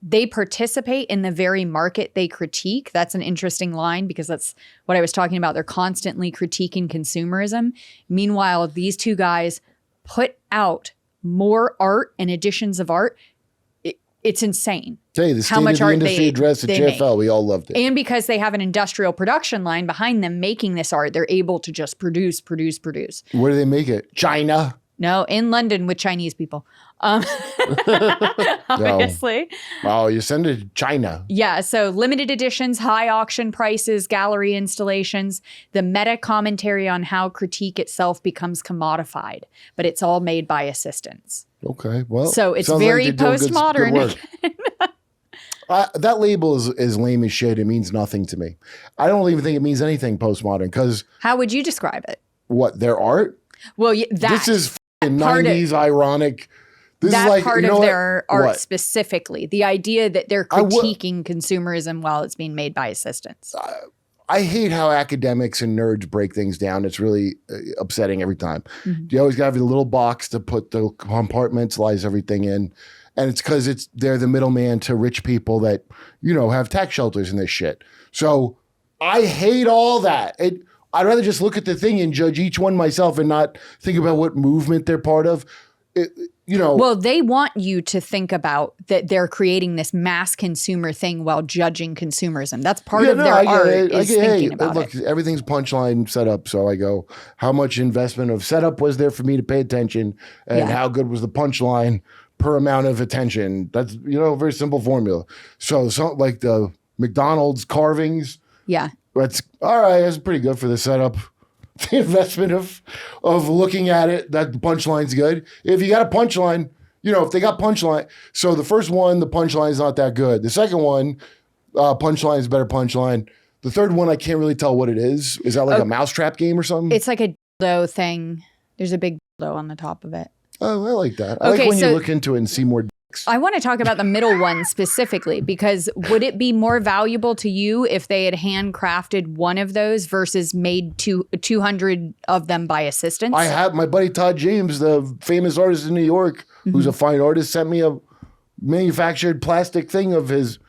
They participate in the very market they critique. That's an interesting line because that's what I was talking about. They're constantly critiquing consumerism. Meanwhile, these two guys put out more art and editions of art. It's insane. Hey, the how State much of the art Industry address at they JFL, make. we all loved it. And because they have an industrial production line behind them making this art, they're able to just produce. Where do they make it? China. No, in London with Chinese people. Obviously. Oh, you send it to China. Yeah, so limited editions, high auction prices, gallery installations, the meta commentary on how critique itself becomes commodified, but it's all made by assistants. Okay, well. So it's sounds very like they're doing postmodern. good work. That label is lame as shit. It means nothing to me. I don't even think it means anything postmodern because How would you describe it? what, their art? Well, This is f***ing part of- 90s ironic. This that is like, part you know of what? their art What? specifically, the idea that they're I would- critiquing consumerism while it's being made by assistants. I hate how academics and nerds break things down. It's really upsetting every time. Mm-hmm. You always got to have a little box to put the compartmentalize everything in. And it's because they're the middleman to rich people that, have tax shelters and this shit. So I hate all that. I'd rather just look at the thing and judge each one myself and not think about what movement they're part of. Well, they want you to think about that they're creating this mass consumer thing while judging consumerism. That's part of their art is thinking about look, it. everything's punchline set up. So I go, how much investment of setup was there for me to pay attention? And how good was the punchline per amount of attention? That's, a very simple formula. So like the McDonald's carvings. Yeah. That's all right. That's pretty good for the setup. The investment of looking at it, that the punchline's good. If you got a punchline, if they got punchline. So the first one, the punchline is not that good. The second one, punchline is better punchline. The third one, I can't really tell what it is. Is that like a mousetrap game or something? It's like a dildo thing. There's a big dildo on the top of it. Oh, I like that. I Okay, like when so- you look into it and see more dicks. I want to talk about the middle one specifically because would it be more valuable to you if they had handcrafted one of those versus made 200 of them by assistants? I have my buddy Todd James, the famous artist in New York, who's a fine artist, sent me a manufactured plastic thing of his.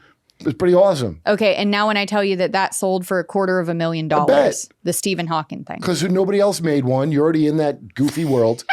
It's pretty awesome. Okay, and now when I tell you that sold for $250,000, the Stephen Hawking thing. Because nobody else made one. You're already in that goofy world.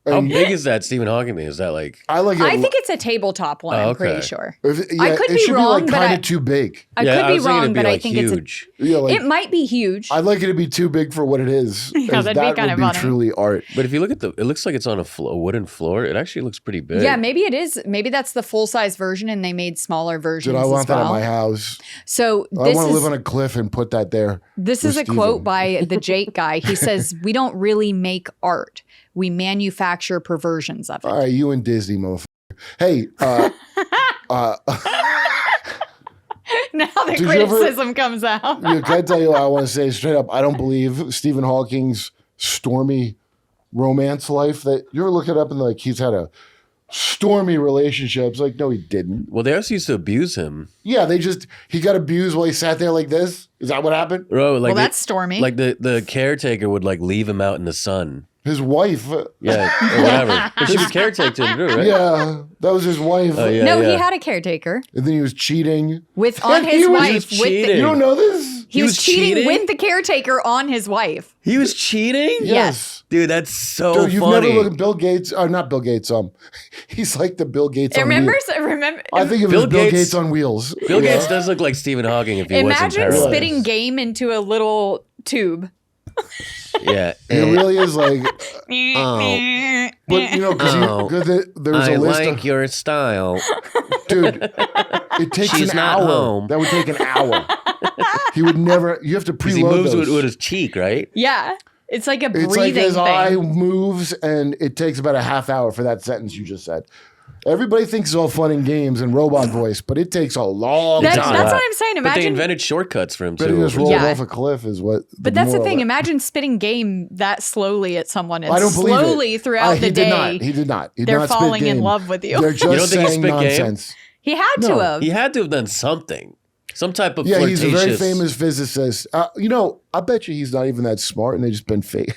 How big is that Stephen Hawking thing? Is that like? I think it's a tabletop one. I'm pretty sure. I could it be should wrong, be like kind of too big. I Yeah, could I be was thinking wrong, it'd be but I like think huge. Yeah, like, it might be huge. I'd like it to be too big for what it is. Yeah, as that'd be that kind would of be funny. truly art. But if you look at it looks like it's on a wooden floor. It actually looks pretty big. Yeah, maybe it is. Maybe that's the full size version, and they made smaller versions. Dude, I want as that well. at my house. So I this want to is live on a cliff and put that there. this for is a Steven. quote by the Jake guy. He says, "We don't really make art. We manufacture perversions of it." All right, you and Disney, motherfucker. Hey, Now the Did you ever- criticism comes out. can I tell you what I want to say straight up? I don't believe Stephen Hawking's stormy romance life. That you ever look it up and like he's had a stormy relationship. It's like, no, he didn't. Well, they also used to abuse him. Yeah, he got abused while he sat there like this. Is that what happened? Bro, like Well, that's stormy. Like the caretaker would like leave him out in the sun. His wife. Yeah, or whatever. But she would caretake him too, right? Yeah, that was his wife. Oh, yeah, no, yeah. he had a caretaker And then he was cheating. on He his was wife. just With cheating. You don't know this? he was cheating cheating? with the caretaker on his wife. He was cheating? Yes. Dude, that's so Dude, you've funny. never looked at Bill Gates, or not Bill Gates. He's like the Bill Gates on Remember? wheels. I think of Bill him as Bill Gates- Gates on wheels. Bill Yeah. Gates does look like Stephen Hawking if he wasn't Imagine paralyzed. spitting game into a little tube. Yeah. It really is like, Oh, but because there was I a list like of, your style. dude, it takes She's an not hour. home. That would take an hour. He would never, you have to Because he preload moves those. with his cheek, right? Yeah. It's like a breathing It's like his thing. eye moves, and it takes about a half hour for that sentence you just said. Everybody thinks it's all fun and games and robot voice, but it takes a long That's time. what I'm saying. But they Imagine. invented shortcuts for him But he too. just rolled Yeah. off a cliff is what. But that's the moral thing. of it. Imagine spitting game that slowly at someone and I don't believe slowly it. throughout the He day. did not. He did not. He did they're not spit falling in game. love with you. They're just You don't think he saying spit game? nonsense. He had No. to have. He had to have done something. Some type of Yeah, flirtatious. he's a very famous physicist. I bet you he's not even that smart, and they just been fake.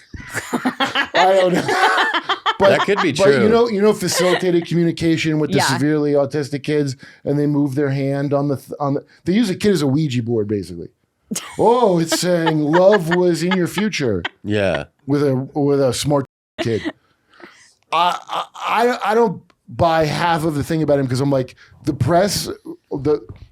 I don't know. But, That could be but true. facilitated communication with the Yeah. severely autistic kids, and they move their hand on the. They use a kid as a Ouija board, basically. Oh, it's saying love was in your future Yeah. with a smart kid. I don't buy half of the thing about him because I'm like the press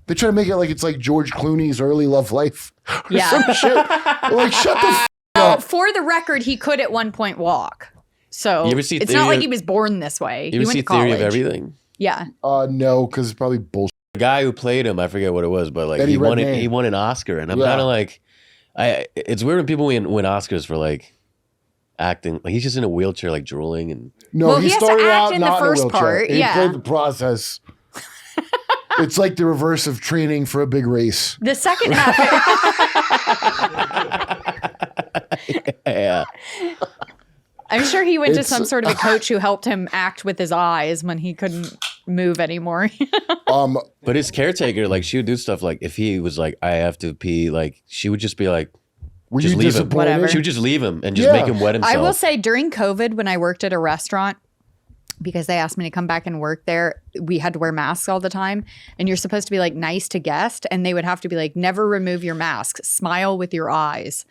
they try to make it like it's like George Clooney's early love life. Or Yeah. some shit. Like shut the Well, up. for the record, he could at one point walk. So You ever see it's Theory not like of- he was born this way. You He ever went see to college. Theory of Everything? Yeah. No, because it's probably bullshit. The guy who played him, I forget what it was, but like Eddie he won Redmayne. he won an Oscar, and I'm Yeah. kind of like, it's weird when people win Oscars for like acting. Like he's just in a wheelchair, like drooling, and No, Well, he he has to started act out in the not first in a wheelchair. part, He yeah. played the process. It's like the reverse of training for a big race. The second half. yeah, I'm sure he went to It's- some sort of a coach who helped him act with his eyes when he couldn't move anymore. but his caretaker, like she would do stuff like if he was like, I have to pee, like she would just be like, Were just you leave him. disappointed? Whatever. She would just leave him and just Yeah. make him wet himself. I will say during COVID, when I worked at a restaurant, because they asked me to come back and work there, we had to wear masks all the time. And you're supposed to be like nice to guests. And they would have to be like, never remove your mask, smile with your eyes.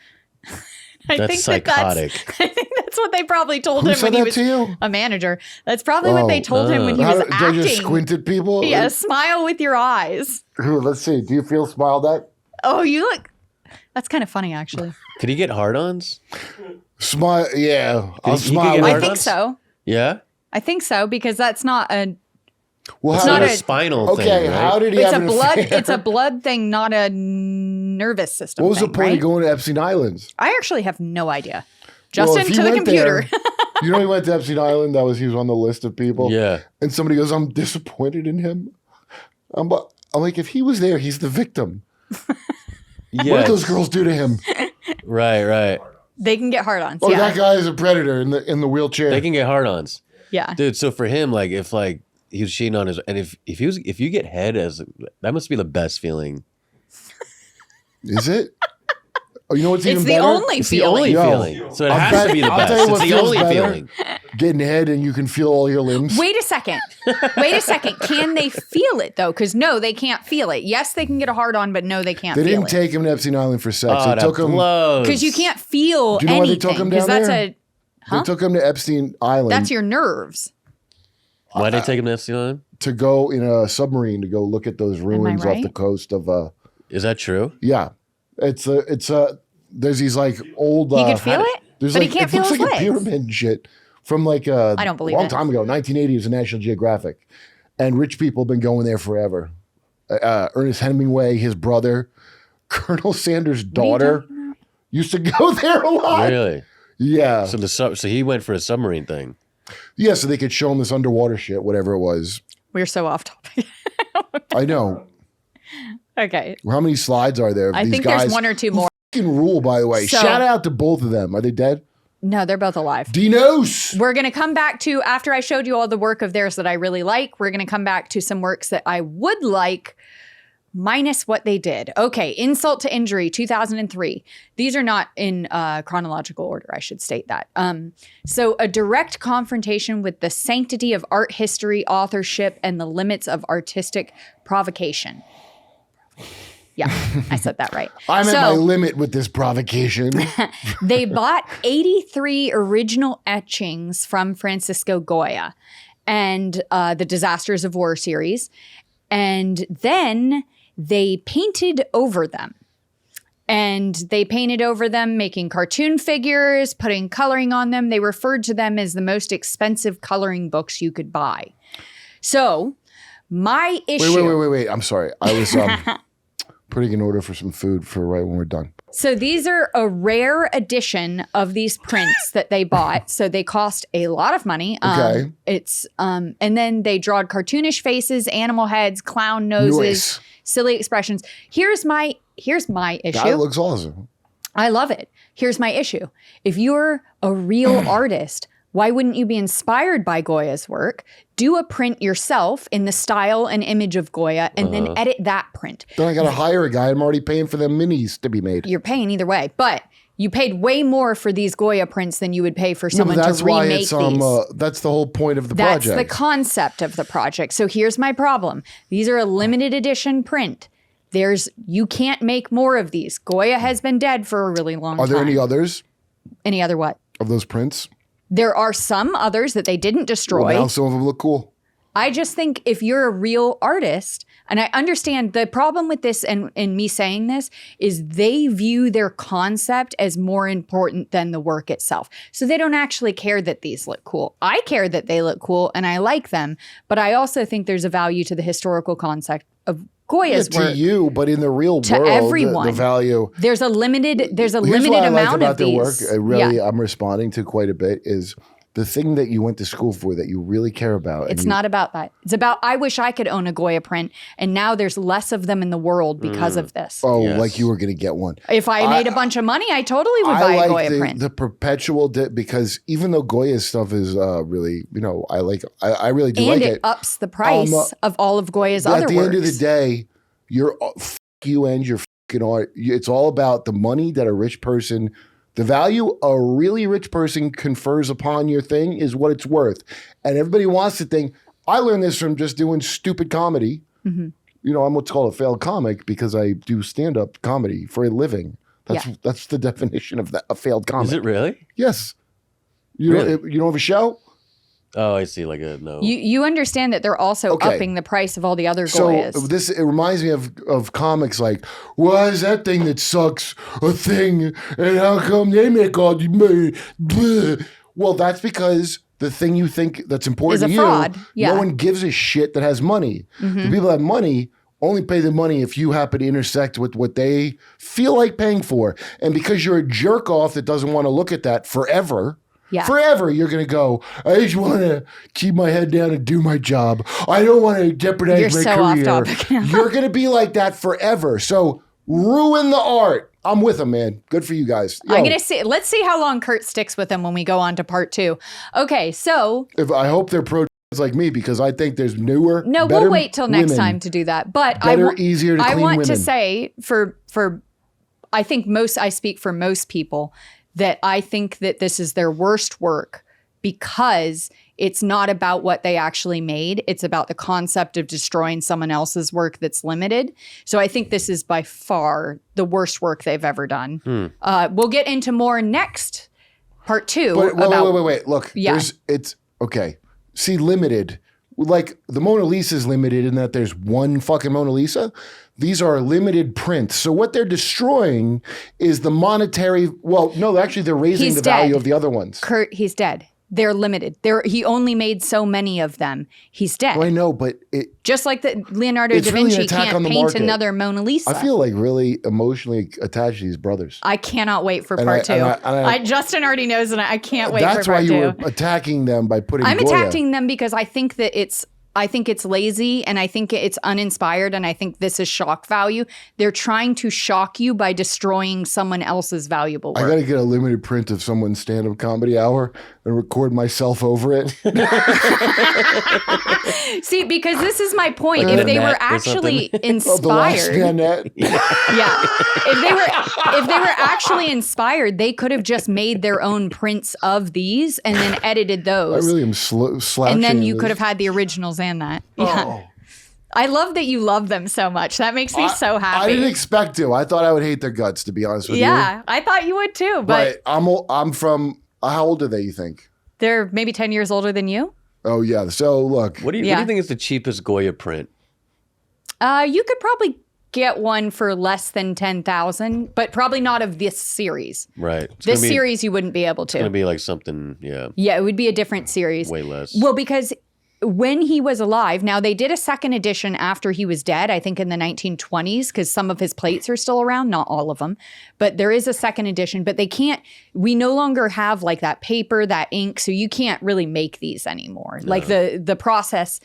That's psychotic. I think that's what they probably told Who him said when he that was to you? a manager. That's probably what they told him when he How was do- acting. They just squint at people? Yeah, smile with your eyes. Let's see. Do you feel smiled at? Oh, you look. That's kind of funny, actually. Could he get hard-ons? Smile. Yeah. I'll he smile. get I hard think ons? so. Yeah, I think so because that's not a. Well, it's how not did- a spinal Okay, thing, right? how did he It's a have an blood. affair? It's a blood thing, not a nervous system. What was the thing, point right? of going to Epstein Islands? I actually have no idea. Well, Justin if he to the went computer. there- you know, he went to Epstein Island. He was on the list of people. Yeah. And somebody goes, "I'm disappointed in him." I'm like, if he was there, he's the victim. Yeah, What did those girls do to him? right. They can get hard-ons. Oh, yeah. that guy is a predator in the wheelchair. They can get hard-ons. Yeah. Dude, so for him, like if like he was cheating on his, and if you get head as, that must be the best feeling. Is it? Oh, you know what's even It's the better? only It's the feeling. only Yo, feeling. So it I'll has bet- to be the I'll best. tell you It's what the feels only better. feeling. Getting head and you can feel all your limbs. Wait a second. Wait a second. Can they feel it though? Because no, they can't feel it. Yes, they can get a hard on, but no, they can't They feel didn't it. take him to Epstein Island for sex. Oh, They that took him. blows. Because you can't feel Do you know why they anything. took him Because down that's there? They took him to Epstein Island that's your nerves. Why'd they take him to Epstein Island? to go in a submarine to go look at those ruins off right? the coast of. Is that true? Yeah, it's a. There's these like old. He could feel it, There's but like he can't it feel looks his like a legs. pyramid and shit from like a I don't believe long it. time ago. 1980 was a National Geographic, and rich people have been going there forever. Ernest Hemingway, his brother, Colonel Sanders' daughter, used to go there a lot. Really? Yeah, So he went for a submarine thing. yeah. So they could show him this underwater shit, whatever it was. We're so off topic. I know. Okay. How many slides are there? Of I these think guys there's one or two more. Fucking rule, by the way. So- Shout out to both of them. Are they dead? No, they're both alive. Dinos. We're going to come back to, after I showed you all the work of theirs that I really like, we're going to come back to some works that I would like minus what they did. Okay, Insult to Injury, 2003. These are not in chronological order, I should state that. So a direct confrontation with the sanctity of art history, authorship, and the limits of artistic provocation. Yeah, I said that right. I'm So- at my limit with this provocation. They bought 83 original etchings from Francisco Goya and the Disasters of War series. And then they painted over them. And they painted over them, making cartoon figures, putting coloring on them. They referred to them as the most expensive coloring books you could buy. So my issue... Wait. I'm sorry. I was putting an order for some food for right when we're done. So these are a rare edition of these prints that they bought. So they cost a lot of money. Okay. And then they drawed cartoonish faces, animal heads, clown noses, silly expressions. Here's my issue. That looks awesome. I love it. Here's my issue. If you're a real artist, why wouldn't you be inspired by Goya's work? Do a print yourself in the style and image of Goya and then edit that print. Then I got to hire a guy. I'm already paying for them minis to be made. You're paying either way, but you paid way more for these Goya prints than you would pay for someone to remake these. That's the whole point of the project. That's the concept of the project. So here's my problem. These are a limited edition print. You can't make more of these. Goya has been dead for a really long time. Are there any others? Any other what? Of those prints? There are some others that they didn't destroy. Well, now some of them look cool. I just think if you're a real artist, and I understand the problem with this and me saying this is they view their concept as more important than the work itself. So they don't actually care that these look cool. I care that they look cool and I like them, but I also think there's a value to the historical concept of Goya's work. To you, but in the real world, everyone, the value. There's a limited Here's amount what I like of about these. Their work. I'm responding to quite a bit is the thing that you went to school for that you really care about. It's not about that. It's about, I wish I could own a Goya print, and now there's less of them in the world because of this. Oh, like you were going to get one. If I made a bunch of money, I totally would buy a Goya print. The perpetual because even though Goya's stuff is really, I really do like it. And it ups the price of all of Goya's other works. At the end of the day, you and your fucking art. It's all about the money that a rich person, the value a really rich person confers upon your thing is what it's worth. And everybody wants to think, I learned this from just doing stupid comedy. Mm-hmm. I'm what's called a failed comic because I do stand-up comedy for a living. That's the definition of a failed comic. Is it really? Yes. You don't have a show? Oh, I see. Like no. You understand that they're also upping the price of all the other Goyas. So it reminds me of comics like, why is that thing that sucks a thing? And how come they make all the money? Bleh. Well, that's because the thing you think that's important to you, fraud. Yeah. No one gives a shit that has money. Mm-hmm. The people that have money only pay the money if you happen to intersect with what they feel like paying for. And because you're a jerk off that doesn't want to look at that forever, forever, you're going to go, I just want to keep my head down and do my job. I don't want to jeopardize my career. Off topic. You're going to be like that forever. So ruin the art. I'm with him, man. Good for you guys. I'm going to see. Let's see how long Kurt sticks with him when we go on to part 2. Okay, so. I hope they're pro like me because I think there's newer, No, better we'll wait till next women, time to do that. But easier to clean I want women. to say for I think I speak for most people that I think that this is their worst work because it's not about what they actually made. It's about the concept of destroying someone else's work that's limited. So I think this is by far the worst work they've ever done. We'll get into more next part 2. Wait. Look, it's okay. See, limited. Like the Mona Lisa is limited in that there's one fucking Mona Lisa. These are limited prints. So what they're destroying is the monetary. Well, no, actually, they're raising the value of the other ones. Kurt, he's dead. They're limited. He only made so many of them. He's dead. Well, I know, but just like Leonardo da Vinci can't paint another Mona Lisa. I feel like really emotionally attached to these brothers. I cannot wait for part 2. Justin already knows, and I can't wait for part 2. That's why you were attacking them by putting. I'm attacking them because I think that I think it's lazy and I think it's uninspired and I think this is shock value. They're trying to shock you by destroying someone else's valuable work. I got to get a limited print of someone's stand-up comedy hour and record myself over it. See, because this is my point. If they were actually inspired. If they were actually inspired, they could have just made their own prints of these and then edited those. I really am slouching. And then you could have had the originals and that. Yeah. Oh. I love that you love them so much. That makes me so happy. I didn't expect to. I thought I would hate their guts, to be honest with you. Yeah, I thought you would too. But I'm from, how old are they, you think? They're maybe 10 years older than you. Oh, yeah. So, look. What do you think is the cheapest Goya print? You could probably get one for less than 10,000, but probably not of this series. Right. This series you wouldn't be able to. It's going to be like something, Yeah, it would be a different series. way less. Well, because when he was alive, now they did a second edition after he was dead, I think in the 1920s, because some of his plates are still around, not all of them. But there is a second edition, but we no longer have like that paper, that ink, so you can't really make these anymore. No. Like the process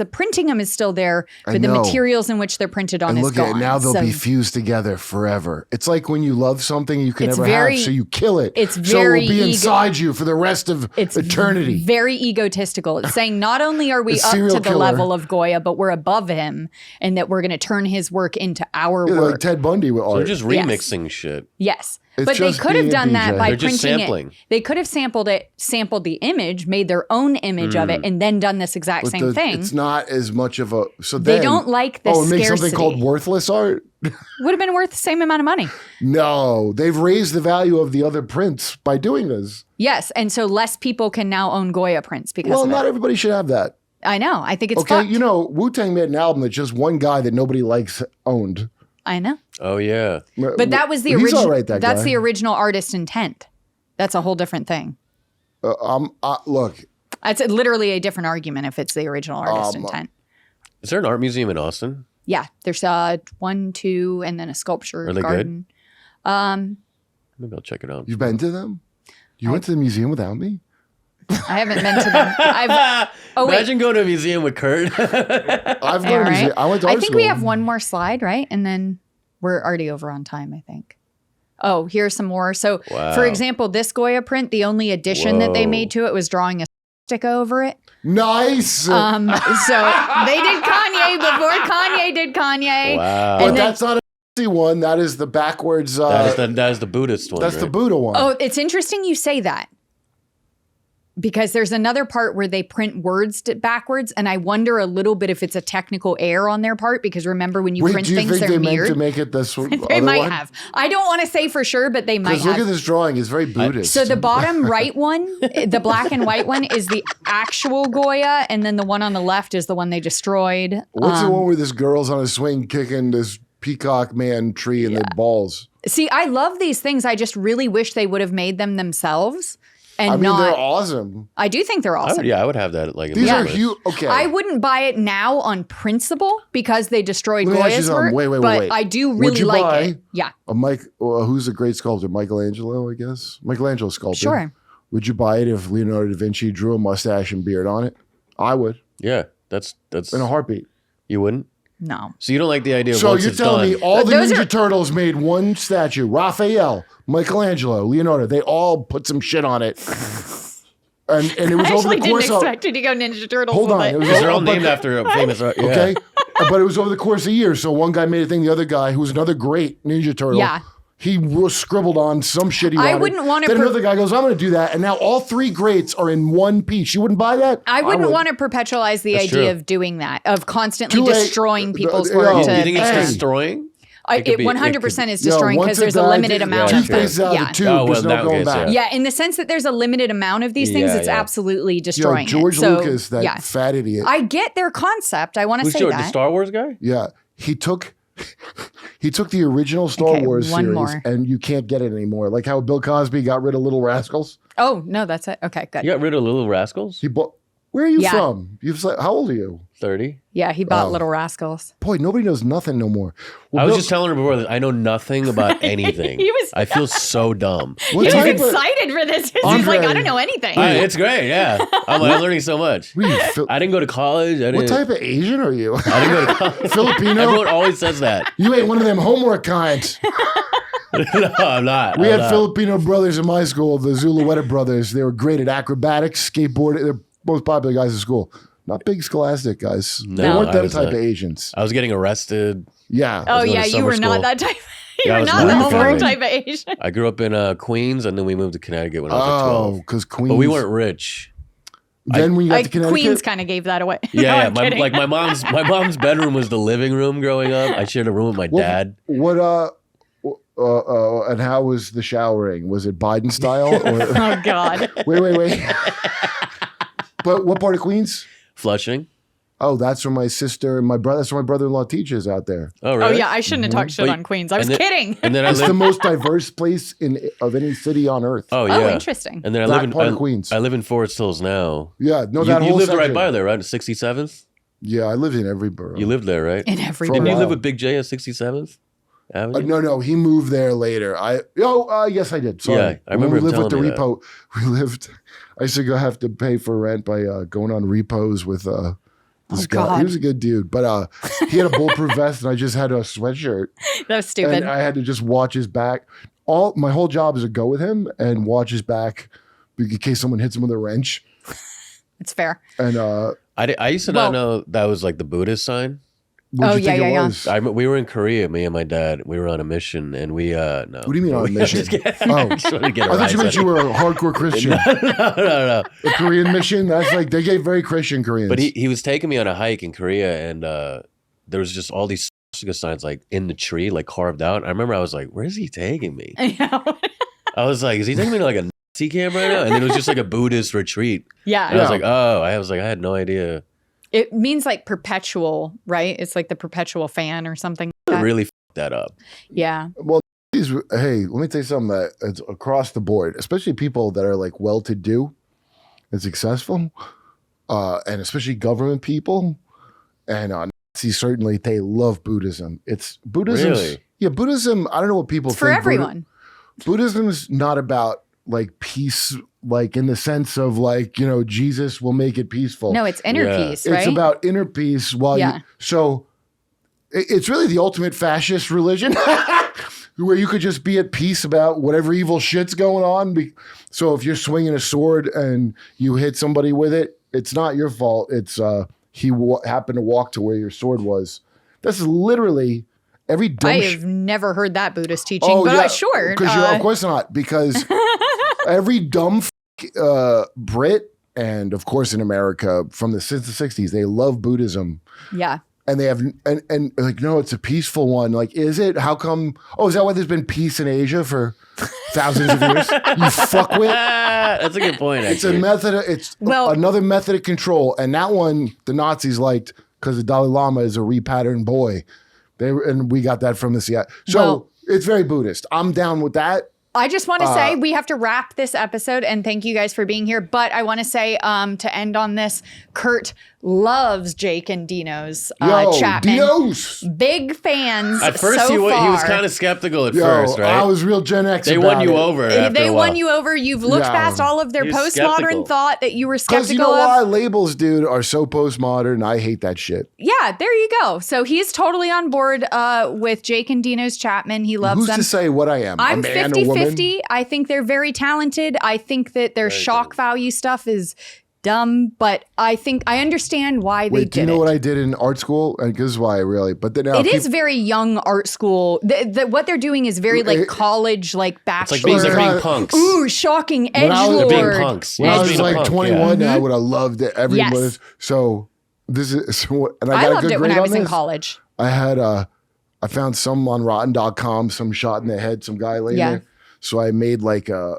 of printing them is still there, but the materials in which they're printed on is gone. Look at it, now they'll be fused together forever. It's like when you love something you can never have, so you kill it. It's so very it'll be inside you for the rest of eternity. Very egotistical. It's saying not only are we up to the level of Goya, but we're above him, and that we're going to turn his work into our work. Like Ted Bundy with art. They're just remixing shit. Yes. It's but they could have done that by They're printing sampling. They could have sampled the image, made their own image of it, and then done this exact same thing. It's not as much of a... So they don't like the scarcity. Make something called worthless art? Would have been worth the same amount of money. No, they've raised the value of the other prints by doing this. Yes, and so less people can now own Goya prints because of it. Well, not everybody should have that. I know. I think it's okay. fucked. You know, Wu-Tang made an album that just one guy that nobody likes owned. I know. Oh yeah. But that was the He's original. all right, that that's guy. the original artist intent. That's a whole different thing. Look. It's literally a different argument if it's the original artist intent. Is there an art museum in Austin? Yeah, there's 1, 2, and then a sculpture Are they garden. good? Maybe I'll check it out. You've been to them? You went to the museum without me? I haven't been to them. Imagine going to a museum with Kurt. I've gone to museum. I went to art I think school. we have one more slide, right? And then we're already over on time, I think. Oh, here's some more. So, for example, this Goya print, the only addition that they made to it was drawing a stick over it. Nice. So they did Kanye before Kanye did Kanye. Wow. But that's not a one. That is the backwards. That is the Buddhist one. That's right? the Buddha one. Oh, it's interesting you say that. Because there's another part where they print words backwards, and I wonder a little bit if it's a technical error on their part. Because remember, when you print things, they're they mirrored. meant to make it this one? They might have. I don't want to say for sure, but they might have. Because look at this drawing; it's very Buddhist. So the bottom right one, the black and white one, is the actual Goya, and then the one on the left is the one they destroyed. What's the one where this girl's on a swing kicking this peacock man tree in the balls? See, I love these things. I just really wish they would have made them themselves. And they're awesome. I do think they're awesome. I would have that. Like these are huge. Okay, I wouldn't buy it now on principle because they destroyed Goya's work. Wait. But I do really like it. Yeah. Who's a great sculptor? Michelangelo, I guess. Michelangelo sculpted. Sure. Would you buy it if Leonardo da Vinci drew a mustache and beard on it? I would. Yeah, that's in a heartbeat. You wouldn't? No. So you don't like the idea of so once you're it's telling done. me all the Ninja Turtles made one statue. Raphael, Michelangelo, Leonardo, they all put some shit on it. And it was over the course of... I actually didn't expect you to go Ninja Turtles. Hold on. Because they're all named after a famous art. Yeah. Okay? But it was over the course of years. So one guy made a thing, the other guy, who was another great Ninja Turtle, he was scribbled on some shit he wanted. I wouldn't want to... Then another guy goes, I'm going to do that. And now all three greats are in one piece. You wouldn't buy that? I wouldn't want to perpetualize the idea of doing that, of constantly destroying people's work. You think it's destroying? It 100% is destroying because there's a limited amount of them. There's no going back. Yeah, in the sense that there's a limited amount of these things, it's absolutely destroying George Lucas, that fat idiot. I get their concept. I want to say that. The Star Wars guy? Yeah. He took the original Star Wars series and you can't get it anymore. Like how Bill Cosby got rid of Little Rascals. Oh, no, that's it. Okay, good. You got rid of Little Rascals? Where are you from? How old are you? 30. Yeah, he bought Little Rascals. Boy, nobody knows nothing no more. I was just telling her before that I know nothing about anything. I feel so dumb. He was excited for this. He's like, I don't know anything. It's great, yeah. I'm learning so much. I didn't go to college. What type of Asian are you? I didn't go to college. Filipino? Everyone always says that. You ain't one of them homework kinds. No, I'm not. We had Filipino brothers in my school, the Zulueta brothers. They were great at acrobatics, skateboarding. They're most popular guys in school. Not big scholastic guys. They weren't them type of Asians. I was getting arrested. Yeah. Oh, yeah, you were not that type. You were not the homework type of Asian. I grew up in Queens, and then we moved to Connecticut when I was like 12. Oh, because Queens. But we weren't rich. Then when you got to Connecticut, Queens kind of gave that away. Yeah, my mom's bedroom was the living room growing up. I shared a room with my dad. And how was the showering? Was it Biden style? Or? Oh God. Wait. But what part of Queens? Flushing. oh, that's where my sister and my brother, that's where my brother-in-law teaches out there. Oh, Oh really? yeah, I shouldn't have talked shit on Queens. I was kidding. And then I It's the live. most diverse place of any city on earth. Oh yeah. Oh, interesting. And then I That live in part of Queens. I live in Forest Hills now. Yeah, no, You, that you whole lived right section. by there, right? 67th. Yeah, I lived in every borough. You lived there, right? In every For a Didn't you while. live with Big J at 67th Avenue? No, he moved there later. Yes, I did. Sorry. Yeah, I remember When we him lived with the telling me repo. We lived. I used to have to pay for rent by going on repos with this guy. God. He was a good dude, but he had a bulletproof vest, and I just had a sweatshirt, That was stupid. and I had to just watch his back. My whole job is to go with him and watch his back in case someone hits him with a wrench. It's fair. And I used to not know that was like the Buddhist sign. what Oh, do you think yeah, it yeah. was? We were in Korea, me and my dad. We were on a mission, and we no. What do you mean on a mission? Just kidding. Oh. Just wanted to get a I thought you rise meant you out were a hardcore Christian. no. A Korean mission? That's like, they get very Christian Koreans. But he was taking me on a hike in Korea, and there was just all these swastika signs like in the tree, like carved out. I remember I was like, "Where is he taking me?" I was like, "Is he taking me to like a Nazi camp right now?" And then it was just like a Buddhist retreat. Yeah. And I was like, "Oh," I had no idea. It means like perpetual, right? It's like the perpetual fan or something like I that. really f***ed that up. Yeah. Hey, let me tell you something that it's across the board, especially people that are like well-to-do and successful, and especially government people, and Nazis certainly, they love Buddhism. It's Buddhism. Really? Yeah, Buddhism. I don't know what people It's think. for everyone. Buddhism is not about like peace, like in the sense of like Jesus will make it peaceful. No, it's inner Yeah. peace, right? It's about inner peace. Yeah. So it's really the ultimate fascist religion where you could just be at peace about whatever evil shit's going on. So if you're swinging a sword and you hit somebody with it, it's not your fault. It's he happened to walk to where your sword was. This is literally every dumb I have never heard that Buddhist teaching, Oh, but yeah, sure. of course not, because every dumb Brit, and of course in America since the 60s, they love Buddhism. Yeah. And they have, and like, no, it's a peaceful one. Like, is it? How come? Oh, is that why there's been peace in Asia for thousands of years? You fuckwit. That's a good point. It's a Actually. method. It's another method of control. And that one, the Nazis liked because the Dalai Lama is a repatterned boy. And we got that from the CIA. So it's very Buddhist. I'm down with that. I just want to say we have to wrap this episode, and thank you guys for being here. But I want to say to end on this, Kurt loves Jake and Dinos Chapman. Dinos. Big fans. At first, so he was far. kind of skeptical at first, right? I was real Gen X. They about won you it. over. After They a won while. you over. You've looked Yeah. past all of their You're postmodern skeptical. thought that you were Because skeptical you know of. why labels, dude, are so postmodern. I hate that shit. Yeah, there you go. So he's totally on board with Jake and Dinos Chapman. He loves Who's them. to say what I am? I'm a man, a woman? 50-50. I think they're very talented. I think that their shock value stuff is dumb, but I think I understand why they Wait, did do you know it. what I did in art school? And this is why I really. But then now It is very young art school. What they're doing is very like college, like It's bachelor. like being punks. Ooh, shocking When I was- edgelord. They're being punks. When Yeah, I was being a like punk, 21, yeah. I would have loved it. Everyone Yes. was. So this is. So, and I I got a loved good it when grade I was on in this. college. I had I found some on Rotten.com, some shot in the head, some guy laying Yeah. there. So I made like a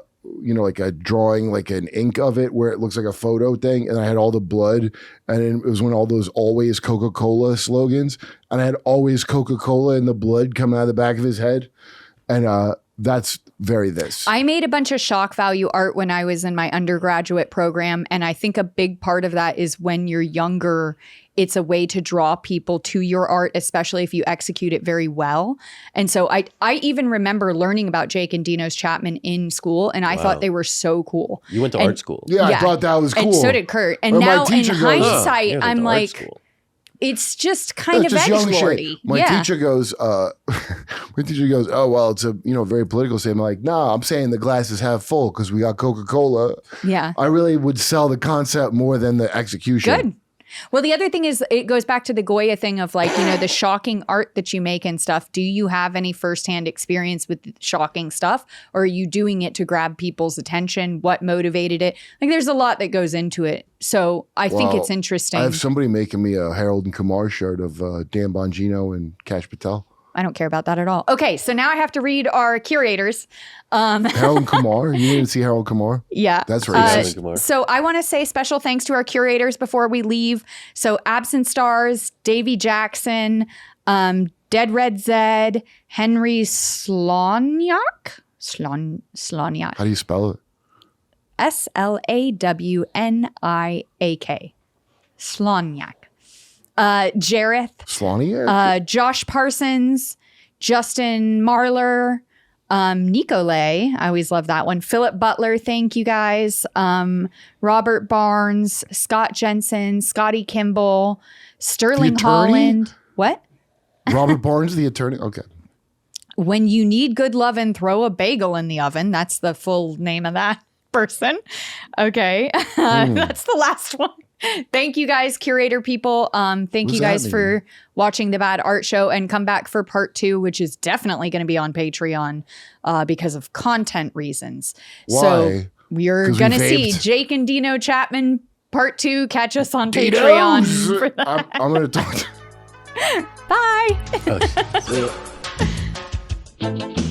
drawing, like an ink of it where it looks like a photo thing. And I had all the blood. And it was when all those always Coca-Cola slogans. And I had always Coca-Cola in the blood coming out of the back of his head. And that's very this. I made a bunch of shock value art when I was in my undergraduate program. And I think a big part of that is when you're younger, it's a way to draw people to your art, especially if you execute it very well. And so I even remember learning about Jake and Dinos Chapman in school, and I thought they were so cool. You went to And- art school. yeah, I thought that was cool. And so did Kurt. And Or my now in teacher goes, hindsight, You went to I'm art like, school. it's just kind It's of just young shit. edgelordy. My Yeah. teacher goes, oh, well, it's a very political statement. I'm like, no, I'm saying the glass is half full because we got Coca-Cola. Yeah. I really would sell the concept more than the execution. Good. Well, the other thing is it goes back to the Goya thing of like, the shocking art that you make and stuff. Do you have any firsthand experience with shocking stuff, or are you doing it to grab people's attention? What motivated it? Like there's a lot that goes into it. So I think Well, it's interesting. I have somebody making me a Harold and Kumar shirt of Dan Bongino and Cash Patel. I don't care about that at all. Okay, so now I have to read our curators. Harold Kumar. You didn't see Harold Kumar? Yeah. That's right. So I want to say special thanks to our curators before we leave. So Absent Stars, Davy Jackson, Dead Red Zed, Henry Sloniak. Sloniak. How do you spell it? Slawniak. Sloniak. Jareth. Sloniak? Josh Parsons, Justin Marler, Nicolay. I always love that one. Philip Butler. Thank you guys. Robert Barnes, Scott Jensen, Scotty Kimball, Sterling Holland. What? Robert Barnes, the attorney. Okay. When you need good lovin', throw a bagel in the oven. That's the full name of that person. Okay. That's the last one. Thank you guys, curator people. Thank you guys for watching the Bad Art Show, and come back for part 2, which is definitely going to be on Patreon because of content reasons. Why? So we're going to see Jake and Dino Chapman part 2. Catch us on Patreon for that. I'm going to talk to Bye. Oh,